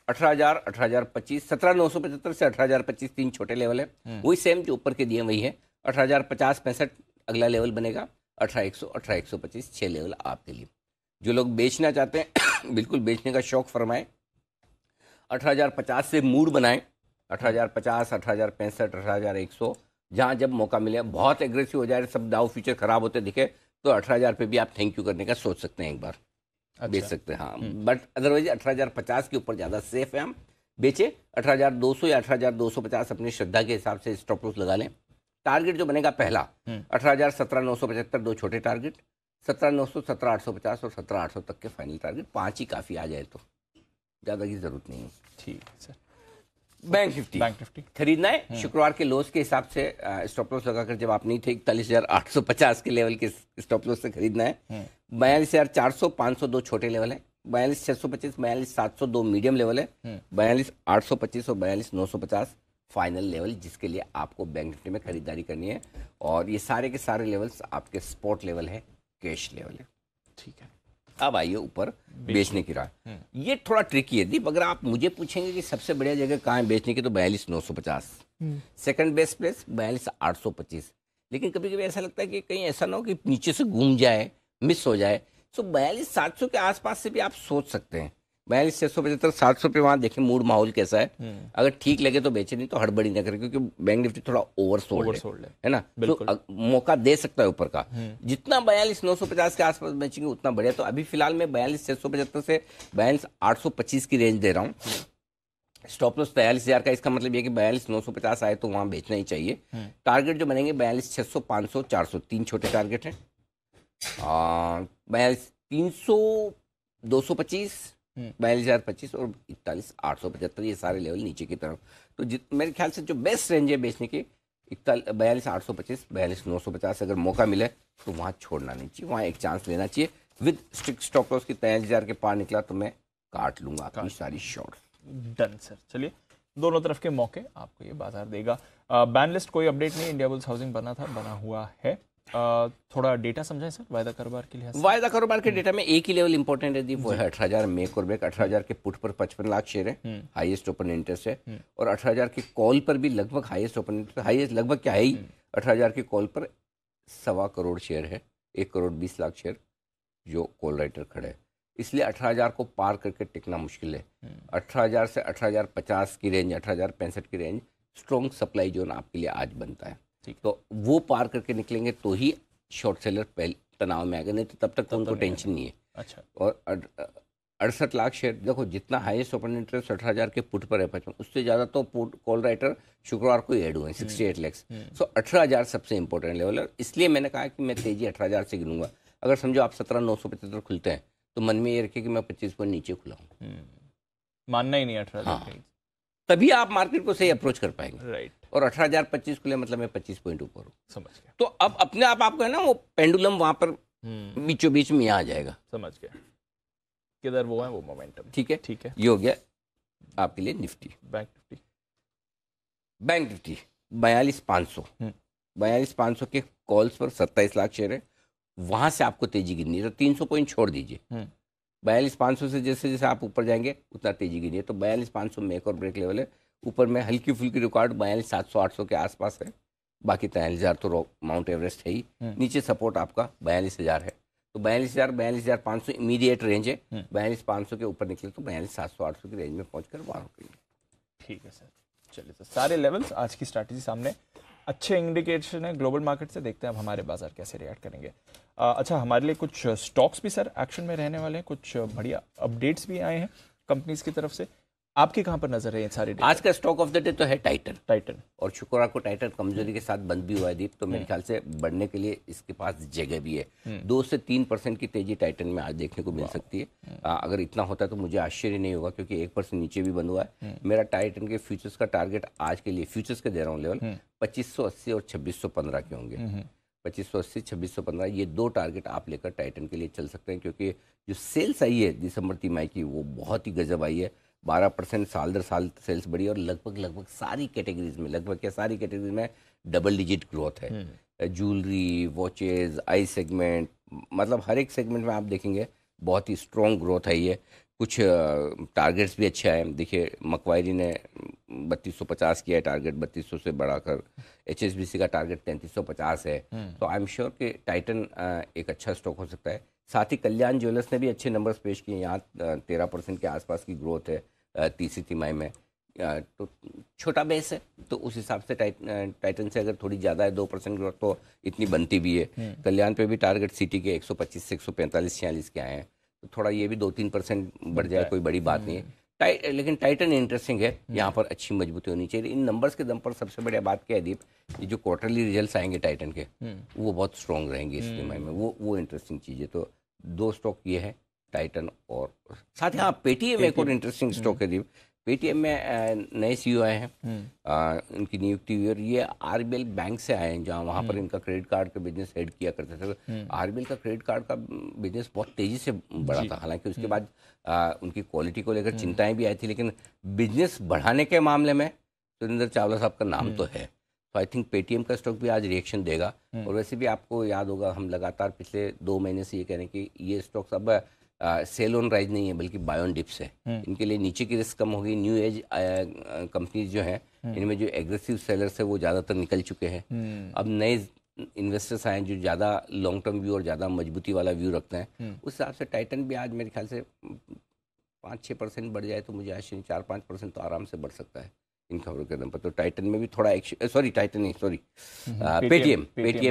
18,000, 18,025, 17,975 से 18,025 तीन छोटे लेवल है, वही सेम जो ऊपर के दिए वही है। 18,050-65 अगला लेवल बनेगा, 18,100, 18,125 6 लेवल आपके लिए। जो लोग बेचना चाहते हैं बिल्कुल बेचने का शौक फरमाएं, 18,050 से मूड बनाएं, 18,050, 18,065, 18,100, जहां जब मौका मिले। बहुत एग्रेसिव हो जाए, सब दाव फ्यूचर खराब होते दिखे, तो 18,000 पे भी आप थैंक यू करने का सोच सकते हैं, एक बार बेच सकते हैं। हाँ, बट अदरवाइज 18,050 के ऊपर ज़्यादा सेफ है, हम बेचे। 18,200 या 18,250 अपनी श्रद्धा के हिसाब से स्टॉप लॉस लगा लें। टारगेट जो बनेगा पहला 18,000, 17,975 दो छोटे टारगेट, 17,900, 17,850 और 17,800 तक के फाइनल टारगेट। 5 ही काफ़ी आ जाए तो ज़्यादा की जरूरत नहीं है। ठीक है सर। बैंक निफ्टी खरीदना है शुक्रवार के लोस के हिसाब से, स्टॉप लॉस लगाकर जब आप नहीं थे 41,850 के लेवल के स्टॉप लॉस से खरीदना है। 42,400, 502 छोटे लेवल है, 42,625, 42,702 मीडियम लेवल है, 42,825 और 42,950 फाइनल लेवल, जिसके लिए आपको बैंक निफ्टी में खरीदारी करनी है। और ये सारे के सारे लेवल्स आपके स्पॉट लेवल है, कैश लेवल है। ठीक है, अब आइए ऊपर बेचने की राह। ये थोड़ा ट्रिकी है दीप। अगर आप मुझे पूछेंगे कि सबसे बढ़िया जगह कहाँ है बेचने की, तो 42,950, सेकंड बेस्ट प्लेस 42,825। लेकिन कभी कभी ऐसा लगता है कि कहीं ऐसा ना हो कि नीचे से घूम जाए, मिस हो जाए, तो 42,700 के आसपास से भी आप सोच सकते हैं। 42,675, 700 पे वहां देखें मूड माहौल कैसा है। अगर ठीक लगे तो बेचे, नहीं तो हड़बड़ी ना करें, क्योंकि बैंक निफ्टी थोड़ा ओवरसोल्ड है ना, तो मौका दे सकता है ऊपर का। जितना 42,950 के आसपास बेचेंगे उतना बढ़िया। तो अभी फिलहाल मैं 42,675 से 42,825 की रेंज दे रहा हूँ। स्टॉप लॉस 43,000 का, इसका मतलब ये कि 42,950 आए तो वहां बेचना ही चाहिए। टारगेट जो बनेंगे 42,600, 500, 400 तीन छोटे टारगेट हैं। 42,300, 225, 42,025 और 41,875, ये सारे लेवल नीचे की तरफ। तो मेरे ख्याल से जो बेस्ट रेंज है बेचने की 42,825, 42,950। अगर मौका मिले तो वहाँ छोड़ना नहीं चाहिए, वहाँ एक चांस लेना चाहिए। विद स्ट्रिक्ट स्टॉप लॉस की 43,000 के पार निकला तो मैं काट लूंगा अपनी सारी शॉर्ट। Done sir. चलिए, दोनों तरफ के मौके आपको ये बाजार देगा। बैन लिस्ट कोई अपडेट नहीं, इंडिया बुल्स हाउसिंग बना हुआ है। थोड़ा डेटा समझाएं सर वायदा कारोबार के लिहाज से। वायदा कारोबार के डेटा में एक ही लेवल इंपॉर्टेंट है, वो है 18,000 मेक और ब्रेक। 18,000 के पुट पर 55 लाख शेयर है, हाईएस्ट ओपन इंटरेस्ट है। और 18,000 के कॉल पर भी लगभग हाईएस्ट ओपन इंटरेस्ट, हाईएस्ट लगभग क्या है ही, 18,000 के कॉल पर 1.25 करोड़ शेयर है, 1,20,00,000 शेयर जो कॉल राइटर खड़े है। इसलिए 18,000 को पार करके टिकना मुश्किल है। 18,000 से 18,050 की रेंज, 18,065 की रेंज स्ट्रॉन्ग सप्लाई जोन आपके लिए आज बनता है। तो वो पार करके निकलेंगे तो ही शॉर्ट सेलर पहले तनाव में आएगा, नहीं तो तब तक तो उनको टेंशन नहीं है। अच्छा। और 68 लाख शेयर, देखो जितना हाईएस्ट ओपन इंटरेस्ट 18,000 के पुट पर है 55, उससे ज़्यादा तो पुट कॉल राइटर शुक्रवार को ऐड हुए 68 लाख। सो 18,000 सबसे इंपॉर्टेंट लेवल है। इसलिए मैंने कहा कि मैं तेजी 18,000 से गिनूंगा। अगर समझो आप 17,975 खुलते हैं तो मन में ये रखिए कि मैं 25 पॉइंट नीचे खुला हूँ, मानना ही नहीं 18,000। हाँ, तभी आप मार्केट को सही अप्रोच कर पाएंगे। राइट। और 18,025 खुले मतलब मैं 25 पॉइंट ऊपर हूँ। समझ गया। तो अब अपने आप आपको है ना वो पेंडुलम वहां पर बीचों बीच में आ जाएगा। समझ गया, किधर वो है वो मोमेंटम। ठीक है, ठीक है। ये हो गया आपके लिए निफ्टी। बैंक निफ्टी 42,500, 42,500 के कॉल्स पर 27 लाख शेयर है, वहां से आपको तेजी गिननी है। तो 300 पॉइंट छोड़ दीजिए। 42,500 से जैसे जैसे आप ऊपर जाएंगे उतना तेजी गिनी है। तो 42,500 में एक और ब्रेक लेवल है। ऊपर में हल्की फुल्की रिकॉर्ड 42,700, 800 के आसपास है। बाकी 43,000 तो माउंट एवरेस्ट है ही। नीचे सपोर्ट आपका 42,000 है। तो 42,000, 42,500 इमीडिएट रेंज है। 42,500 के ऊपर निकले तो 42,700, 800 की रेंज में पहुंचकर वहां रुकेंगे। ठीक है सर। चलिए तो सारे लेवल्स, आज की स्ट्रैटेजी सामने, अच्छे इंडिकेशन है ग्लोबल मार्केट से। देखते हैं अब हमारे बाजार कैसे रिएक्ट करेंगे। अच्छा, हमारे लिए कुछ स्टॉक्स भी सर एक्शन में रहने वाले हैं, कुछ बढ़िया अपडेट्स भी आए हैं कंपनीज की तरफ से। आपकी कहां पर नजर है ये सारे? आज का स्टॉक ऑफ द डे तो है टाइटन, और शुक्रवार को टाइटन कमजोरी के साथ बंद भी हुआ है दीप, तो मेरे ख्याल से बढ़ने के लिए इसके पास जगह भी है। 2 से 3% की तेजी टाइटन में आज देखने को मिल सकती है। अगर इतना होता है तो मुझे आश्चर्य नहीं होगा, क्योंकि 1% नीचे भी बंद हुआ है। मेरा टाइटन के फ्यूचर्स का टारगेट आज के लिए, फ्यूचर्स के दे रहा हूँ लेवल, 2580 और 2615 के होंगे। 2580, 2615, ये 2 टारगेट आप लेकर टाइटन के लिए चल सकते हैं, क्योंकि जो सेल्स आई है दिसंबर तिमाही की वो बहुत ही गजब आई है। 12% साल दर साल सेल्स बढ़ी, और लगभग सारी कैटेगरीज में, सारी कैटेगरीज में डबल डिजिट ग्रोथ है। ज्वेलरी, वॉचेज, आई सेगमेंट, मतलब हर एक सेगमेंट में आप देखेंगे बहुत ही स्ट्रॉन्ग ग्रोथ है ये। कुछ टारगेट्स भी अच्छे आए। देखिए मकवायरी ने 3250 किया है टारगेट, 3200 से बढ़ाकर। HSBC का टारगेट 3350 है। तो आई एम श्योर कि टाइटन एक अच्छा स्टॉक हो सकता है। साथ ही कल्याण ज्वेलर्स ने भी अच्छे नंबर्स पेश किए। यहाँ 13% के आसपास की ग्रोथ है तीसरी तिमाही में। तो छोटा बेस है, तो उस हिसाब से टाइटन से अगर थोड़ी ज़्यादा है 2% ग्रोथ, तो इतनी बनती भी है। कल्याण पे भी टारगेट सिटी के 125 से 145-46 के आए हैं, तो थोड़ा ये भी 2-3% बढ़ जाए, कोई बड़ी बात नहीं है। लेकिन टाइटन इंटरेस्टिंग है, यहाँ पर अच्छी मजबूती होनी चाहिए। इन नंबर्स के दम पर सबसे बढ़िया बात क्या है दीप, ये जो क्वार्टरली रिजल्ट्स आएंगे टाइटन के, वो बहुत स्ट्रॉन्ग रहेंगे इस तिमाही में। वो इंटरेस्टिंग चीज़ है। तो 2 स्टॉक ये है, टाइटन और साथ ही हाँ पेटीएम एक और इंटरेस्टिंग स्टॉक है दीप। पेटीएम में नए CEO आए हैं, इनकी नियुक्ति हुई, और ये आरबीएल बैंक से आए हैं, जहाँ वहाँ पर इनका क्रेडिट कार्ड का बिजनेस हेड किया करते थे। आरबीएल का क्रेडिट कार्ड का बिजनेस बहुत तेजी से बढ़ा था, हालांकि उसके बाद उनकी क्वालिटी को लेकर चिंताएं भी आई थी, लेकिन बिजनेस बढ़ाने के मामले में सुरेंद्र चावला साहब का नाम तो है। तो आई थिंक पेटीएम का स्टॉक भी आज रिएक्शन देगा। और वैसे भी आपको याद होगा, हम लगातार पिछले 2 महीने से ये कह रहे हैं कि ये स्टॉक्स अब सेल ऑन राइज नहीं है, बल्कि बाय ऑन डिप्स है। इनके लिए नीचे की रिस्क कम होगी। न्यू एज कंपनीज जो हैं, इनमें जो एग्रेसिव सेलर्स है वो ज़्यादातर निकल चुके हैं। अब नए इन्वेस्टर्स आए जो ज़्यादा लॉन्ग टर्म व्यू और ज़्यादा मजबूती वाला व्यू रखते हैं। उस हिसाब से टाइटन भी आज मेरे ख्याल से 5-6% बढ़ जाए तो मुझे आशा 4-5% तो आराम से बढ़ सकता है इन खबरों के दम पर। तो टाइटन में भी थोड़ा एक्शन, पेटीएम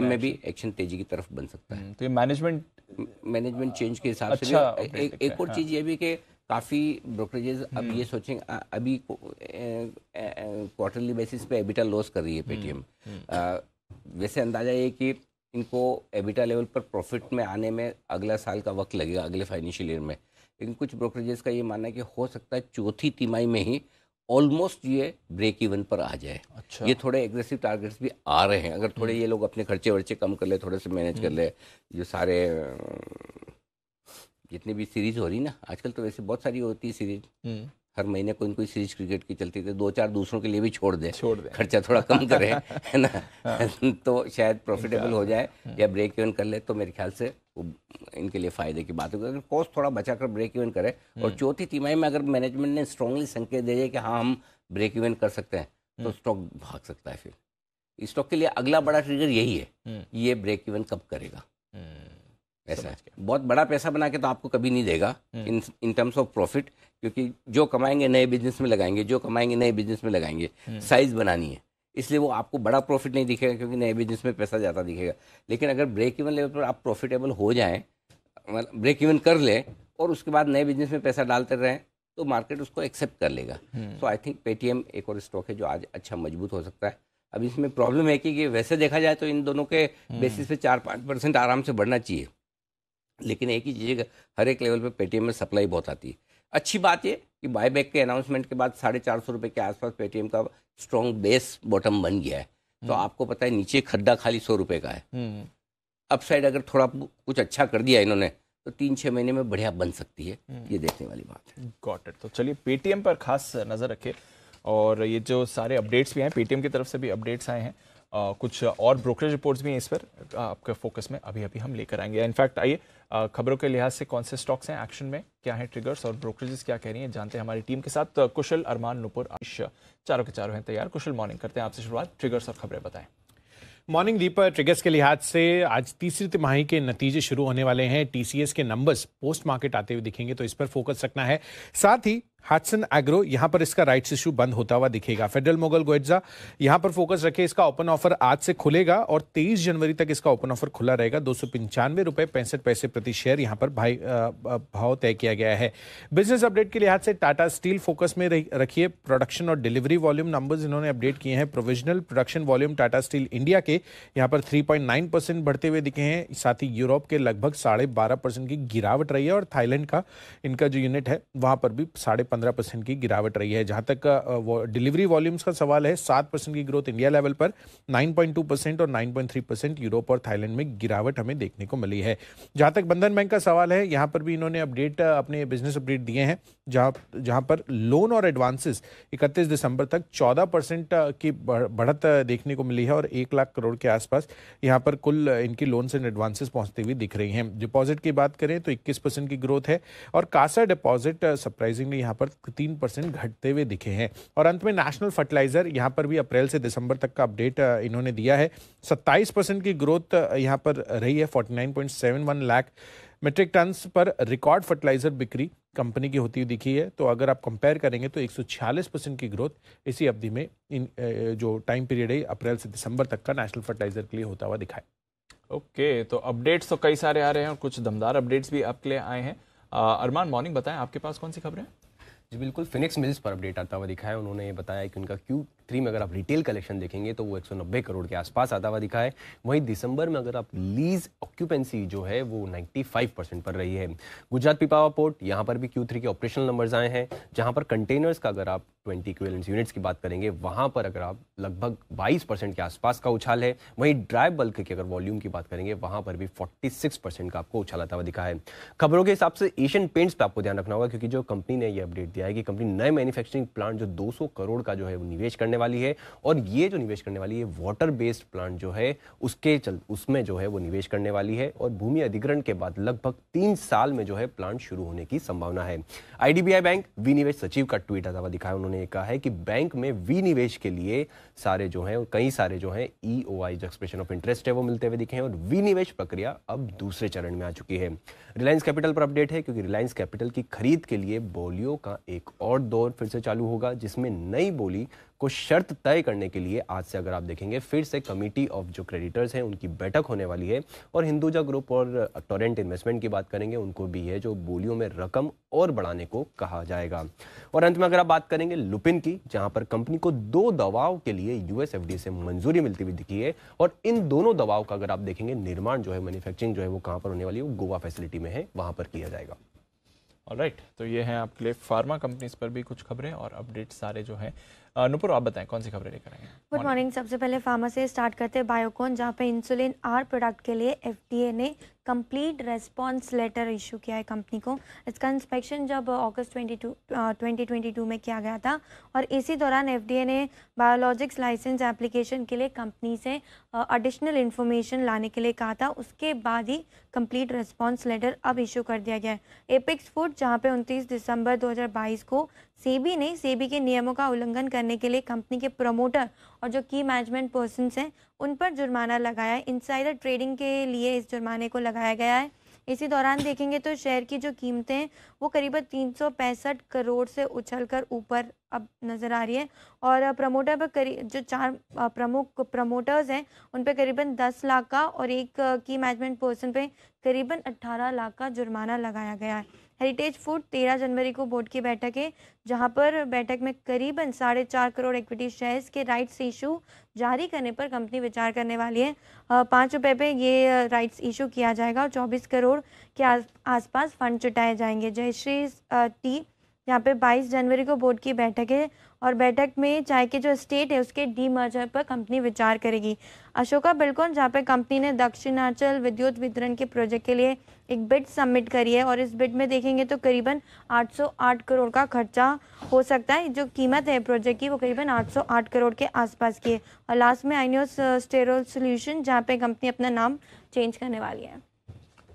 में भी एक्शन तेजी की तरफ बन सकता है। तो ये मैनेजमेंट चेंज के हिसाब से एक और चीज़ ये भी कि काफ़ी ब्रोकरेजेस अब ये सोचेंगे, अभी क्वार्टरली बेसिस पे एबिटा लॉस कर रही है पेटीएम। वैसे अंदाजा ये कि इनको एबिटा लेवल पर प्रॉफिट में आने में अगला साल का वक्त लगेगा, अगले फाइनेंशियल ईयर में। लेकिन कुछ ब्रोकरेजेस का ये मानना है कि हो सकता है चौथी तिमाही में ही ऑलमोस्ट ये ब्रेक इवन पर आ जाए। अच्छा। ये थोड़े एग्रेसिव टारगेट्स भी आ रहे हैं। अगर थोड़े ये लोग अपने खर्चे वर्चे कम कर ले, थोड़े से मैनेज कर ले, जो सारे जितनी भी सीरीज हो रही ना आजकल, तो वैसे बहुत सारी होती है सीरीज, हर महीने कोई न कोई सीरीज क्रिकेट की चलती थी, 2-4 दूसरों के लिए भी छोड़ दे, खर्चा थोड़ा कम करे, है ना। तो शायद प्रॉफिटेबल हो जाए या ब्रेक इवन कर ले, तो मेरे ख्याल से वो इनके लिए फायदे की बात होगी। अगर कॉस्ट थोड़ा बचाकर ब्रेक इवन करे, और चौथी तिमाही में अगर मैनेजमेंट ने स्ट्रांगली संकेत दे दिए कि हाँ हम ब्रेक इवन कर सकते हैं, तो स्टॉक भाग सकता है। फिर स्टॉक के लिए अगला बड़ा ट्रिगर यही है, ये ब्रेक इवन कब करेगा। ऐसा है, बहुत बड़ा पैसा बना के तो आपको कभी नहीं देगा इन टर्म्स ऑफ प्रॉफिट, क्योंकि जो कमाएंगे नए बिजनेस में लगाएंगे, जो कमाएंगे नए बिजनेस में लगाएंगे। साइज बनानी है, इसलिए वो आपको बड़ा प्रॉफिट नहीं दिखेगा, क्योंकि नए बिजनेस में पैसा ज़्यादा दिखेगा। लेकिन अगर ब्रेक इवन लेवल पर आप प्रॉफिटेबल हो जाएं, ब्रेक इवन कर लें, और उसके बाद नए बिजनेस में पैसा डालते रहें, तो मार्केट उसको एक्सेप्ट कर लेगा। तो आई थिंक पेटीएम एक और स्टॉक है जो आज अच्छा मजबूत हो सकता है। अब इसमें प्रॉब्लम है कि वैसे देखा जाए तो इन दोनों के बेसिस पे 4-5% आराम से बढ़ना चाहिए, लेकिन एक ही चीज़, हर एक लेवल पे पेटीएम में सप्लाई बहुत आती है। अच्छी बात ये कि बायबैक के अनाउंसमेंट के बाद 450 रुपये के आसपास पेटीएम का स्ट्रॉन्ग बेस बॉटम बन गया है। तो आपको पता है नीचे खड्डा खाली 100 रुपये का है। अपसाइड अगर थोड़ा कुछ अच्छा कर दिया इन्होंने, तो 3-6 महीने में बढ़िया बन सकती है, ये देखने वाली बात है। Got it. तो चलिए पेटीएम पर खास नज़र रखें, और ये जो सारे अपडेट्स भी हैं, पेटीएम की तरफ से भी अपडेट्स आए हैं, कुछ और ब्रोकरेज रिपोर्ट्स भी हैं, इस पर आपके फोकस में अभी अभी हम लेकर आएंगे। इनफैक्ट आइए खबरों के लिहाज से कौन से स्टॉक्स हैं एक्शन में, क्या हैं ट्रिगर्स, और ब्रोकरेजेस क्या कह रही हैं, जानते हैं हमारी टीम के साथ। कुशल, अरमान, नुपुर, आयुष, चारों के चारों हैं तैयार। कुशल, मॉर्निंग, करते हैं आपसे शुरुआत, ट्रिगर्स और खबरें बताएं। मॉर्निंग दीप, ट्रिगर्स के लिहाज से आज तीसरी तिमाही के नतीजे शुरू होने वाले हैं। टीसीएस के नंबर्स पोस्ट मार्केट आते हुए दिखेंगे, तो इस पर फोकस रखना है। साथ ही हडसन एग्रो, यहां पर इसका राइट्स इशू बंद होता हुआ दिखेगा। फेडरल मोगल गोएट्जा, यहां पर फोकस रखे, इसका ओपन ऑफर आज से खुलेगा और 23 जनवरी तक इसका ओपन ऑफर खुला रहेगा। 295 रुपए 65 पैसे प्रति शेयर यहां पर भाव तय किया गया है। बिजनेस अपडेट के लिहाज से टाटा स्टील फोकस में रखिए। प्रोडक्शन और डिलीवरी वॉल्यूम नंबर्स इन्होंने अपडेट किए हैं। Provisional production volume Tata steel India के यहां पर 3.9% बढ़ते हुए दिखे हैं। साथ ही यूरोप के लगभग 12.5% की गिरावट रही है और थाईलैंड का इनका जो यूनिट है वहां पर भी 15.5% की गिरावट रही है। जहां तक डिलीवरी वॉल्यूम्स का सवाल है, 7% की ग्रोथ इंडिया लेवल पर, 9.2% और 9.3% यूरोप और थाईलैंड में गिरावट हमें देखने को मिली है। जहां तक बंधन बैंक का सवाल है, यहां पर भी इन्होंने अपने बिजनेस अपडेट दिए हैं, जहां पर लोन और एडवांसेस 31 दिसंबर तक 14% की बढ़त देखने को मिली है और 1 लाख करोड़ के आसपास यहां पर कुल इनकी लोन्स एंड एडवांसेस पहुंचती हुई दिख रही हैं। डिपॉजिट की बात करें तो 21% की ग्रोथ है और कासा डिपॉजिट सरप्राइजिंगली यहां पर 3% घटते हुए दिखे हैं। और अंत में नेशनल फर्टिलाइजर, यहां पर भी अप्रैल से दिसंबर तक का अपडेट इन्होंने दिया है। 27% की ग्रोथ यहां पर रही है। 49.71 लाख मेट्रिक टन पर रिकॉर्ड फर्टिलाइजर बिक्री कंपनी की होती हुई दिखी है। तो अगर आप कंपेयर करेंगे तो 146% की ग्रोथ इसी अवधि में इन जो टाइम पीरियड है अप्रैल से दिसंबर तक का नेशनल फर्टिलाइजर के लिए होता हुआ दिखा है। ओके, तो अपडेट्स तो कई सारे आ रहे हैं और कुछ दमदार अपडेट्स भी आपके लिए आए हैं। अरमान, मॉर्निंग, बताएं आपके पास कौन सी खबरें हैं? जी बिल्कुल, फिनिक्स मिल्स पर अपडेट आता हुआ दिखा है। उन्होंने ये बताया कि उनका Q3 में अगर आप रिटेल कलेक्शन देखेंगे तो वो 190 करोड़ के आसपास आता हुआ दिखा है। वहीं दिसंबर में अगर आप लीज ऑक्यूपेंसी जो है वो 95% पर रही है। गुजरात पीपावाव पोर्ट, यहाँ पर भी Q3 के ऑपरेशनल नंबर्स आए हैं, जहाँ पर कंटेनर्स का अगर आप 20 इक्विवेलेंट यूनिट्स की बात करेंगे, वहाँ पर अगर आप लगभग 22% के आसपास का उछाल है। वहीं ड्राई बल्क की अगर वॉल्यूम की बात करेंगे, वहाँ पर भी 46% का आपको उछाल आता हुआ दिखा है। खबरों के हिसाब से एशियन पेंट्स पे आपको ध्यान रखना होगा, क्योंकि जो कंपनी ने ये अपडेट दिया है कि कंपनी नए मैन्युफैक्चरिंग प्लांट जो 200 करोड़ का जो है वो निवेश करने वाली है, और ये जो निवेश करने वाली है वाटर बेस्ड प्लांट जो है उसमें जो है वो निवेश करने वाली है, और भूमि अधिग्रहण के बाद लगभग 3 साल में जो है प्लांट शुरू होने की संभावना है। आईडीबीआई बैंक विनिवेश सचिव का ट्वीट आता हुआ दिखा है। उन्होंने कहा है कि बैंक में विनिवेश के लिए कई सारे जो है EOI जो एक्सप्रेशन ऑफ इंटरेस्ट है वो मिलते हुए दिखे हैं, और विनिवेश प्रक्रिया अब दूसरे चरण में आ चुकी है। रिलायंस कैपिटल पर अपडेट है, क्योंकि रिलायंस कैपिटल की खरीद के लिए बोलियों का एक और दौर फिर से चालू होगा, जिसमें नई बोली को शर्त तय करने के लिए आज से अगर आप देखेंगे फिर से कमिटी ऑफ जो क्रेडिटर्स हैं उनकी बैठक होने वाली है। और हिंदुजा ग्रुप और टोरेंट इन्वेस्टमेंट की बात करेंगे, उनको भी है जो बोलियों में रकम और बढ़ाने को कहा जाएगा। और अंत में अगर आप बात करेंगे लुपिन की, जहां पर कंपनी को 2 दवाओं के लिए US FDA से मंजूरी मिलती हुई दिखी है, और इन दोनों दवाओं का अगर आप देखेंगे निर्माण जो है, मैन्युफैक्चरिंग जो है वो कहां पर होने वाली है, वो गोवा फैसिलिटी में है, वहां पर किया जाएगा। ऑलराइट, तो ये हैं आपके लिए फार्मा कंपनीज पर भी कुछ खबरें और अपडेट सारे जो हैं। नुपुर, आप बताएं कौन सी खबरें लेकर आएंगे? Good morning. सबसे पहले फार्मा से स्टार्ट करते हैं बायोकॉन, जहां पे इंसुलिन आर प्रोडक्ट के लिए FDA ने कंप्लीट रेस्पॉन्स लेटर इशू किया है कंपनी को। इसका इंस्पेक्शन जब अगस्त 2022 में किया गया था, और इसी दौरान FDA ने बायोलॉजिक्स लाइसेंस एप्लीकेशन के लिए कंपनी से एडिशनल इन्फॉर्मेशन लाने के लिए कहा था। उसके बाद ही कंप्लीट रेस्पॉन्स लेटर अब इशू कर दिया गया है। एपिक्स फूड, जहाँ पे 29 दिसंबर 2022 को सेबी के नियमों का उल्लंघन करने के लिए कंपनी के प्रमोटर और जो की मैनेजमेंट पर्सन्स हैं उन पर जुर्माना लगाया है। इनसाइडर ट्रेडिंग के लिए इस जुर्माने को लगाया गया है। इसी दौरान देखेंगे तो शेयर की जो कीमतें हैं वो करीबन 365 करोड़ से उछलकर ऊपर अब नज़र आ रही है, और प्रमोटर पर जो 4 प्रमुख प्रमोटर्स हैं उन पर करीबन 10 लाख का और एक की मैनेजमेंट पर्सन पे करीबन 18 लाख का जुर्माना लगाया गया है। हेरिटेज फूड, 13 जनवरी को बोर्ड की बैठक है, जहां पर बैठक में करीबन 4.5 करोड़ इक्विटी शेयर्स के राइट्स इशू जारी करने पर कंपनी विचार करने वाली है। 5 रुपये पे ये राइट्स इशू किया जाएगा और 24 करोड़ के आसपास फंड जुटाए जाएंगे। जयश्री टी, यहाँ पे 22 जनवरी को बोर्ड की बैठक है, और बैठक में चाय के जो स्टेट है उसके डीमर्जर पर कंपनी विचार करेगी। अशोका बिल्डकॉन, जहाँ पे कंपनी ने दक्षिणांचल विद्युत वितरण के प्रोजेक्ट के लिए एक बिड सबमिट करी है, और इस बिड में देखेंगे तो करीबन 808 करोड़ का खर्चा हो सकता है। जो कीमत है प्रोजेक्ट की वो करीबन 808 करोड़ के आसपास की है। और लास्ट में आइनियोस स्टेरोल सोल्यूशन, जहाँ पे कंपनी अपना नाम चेंज करने वाली है।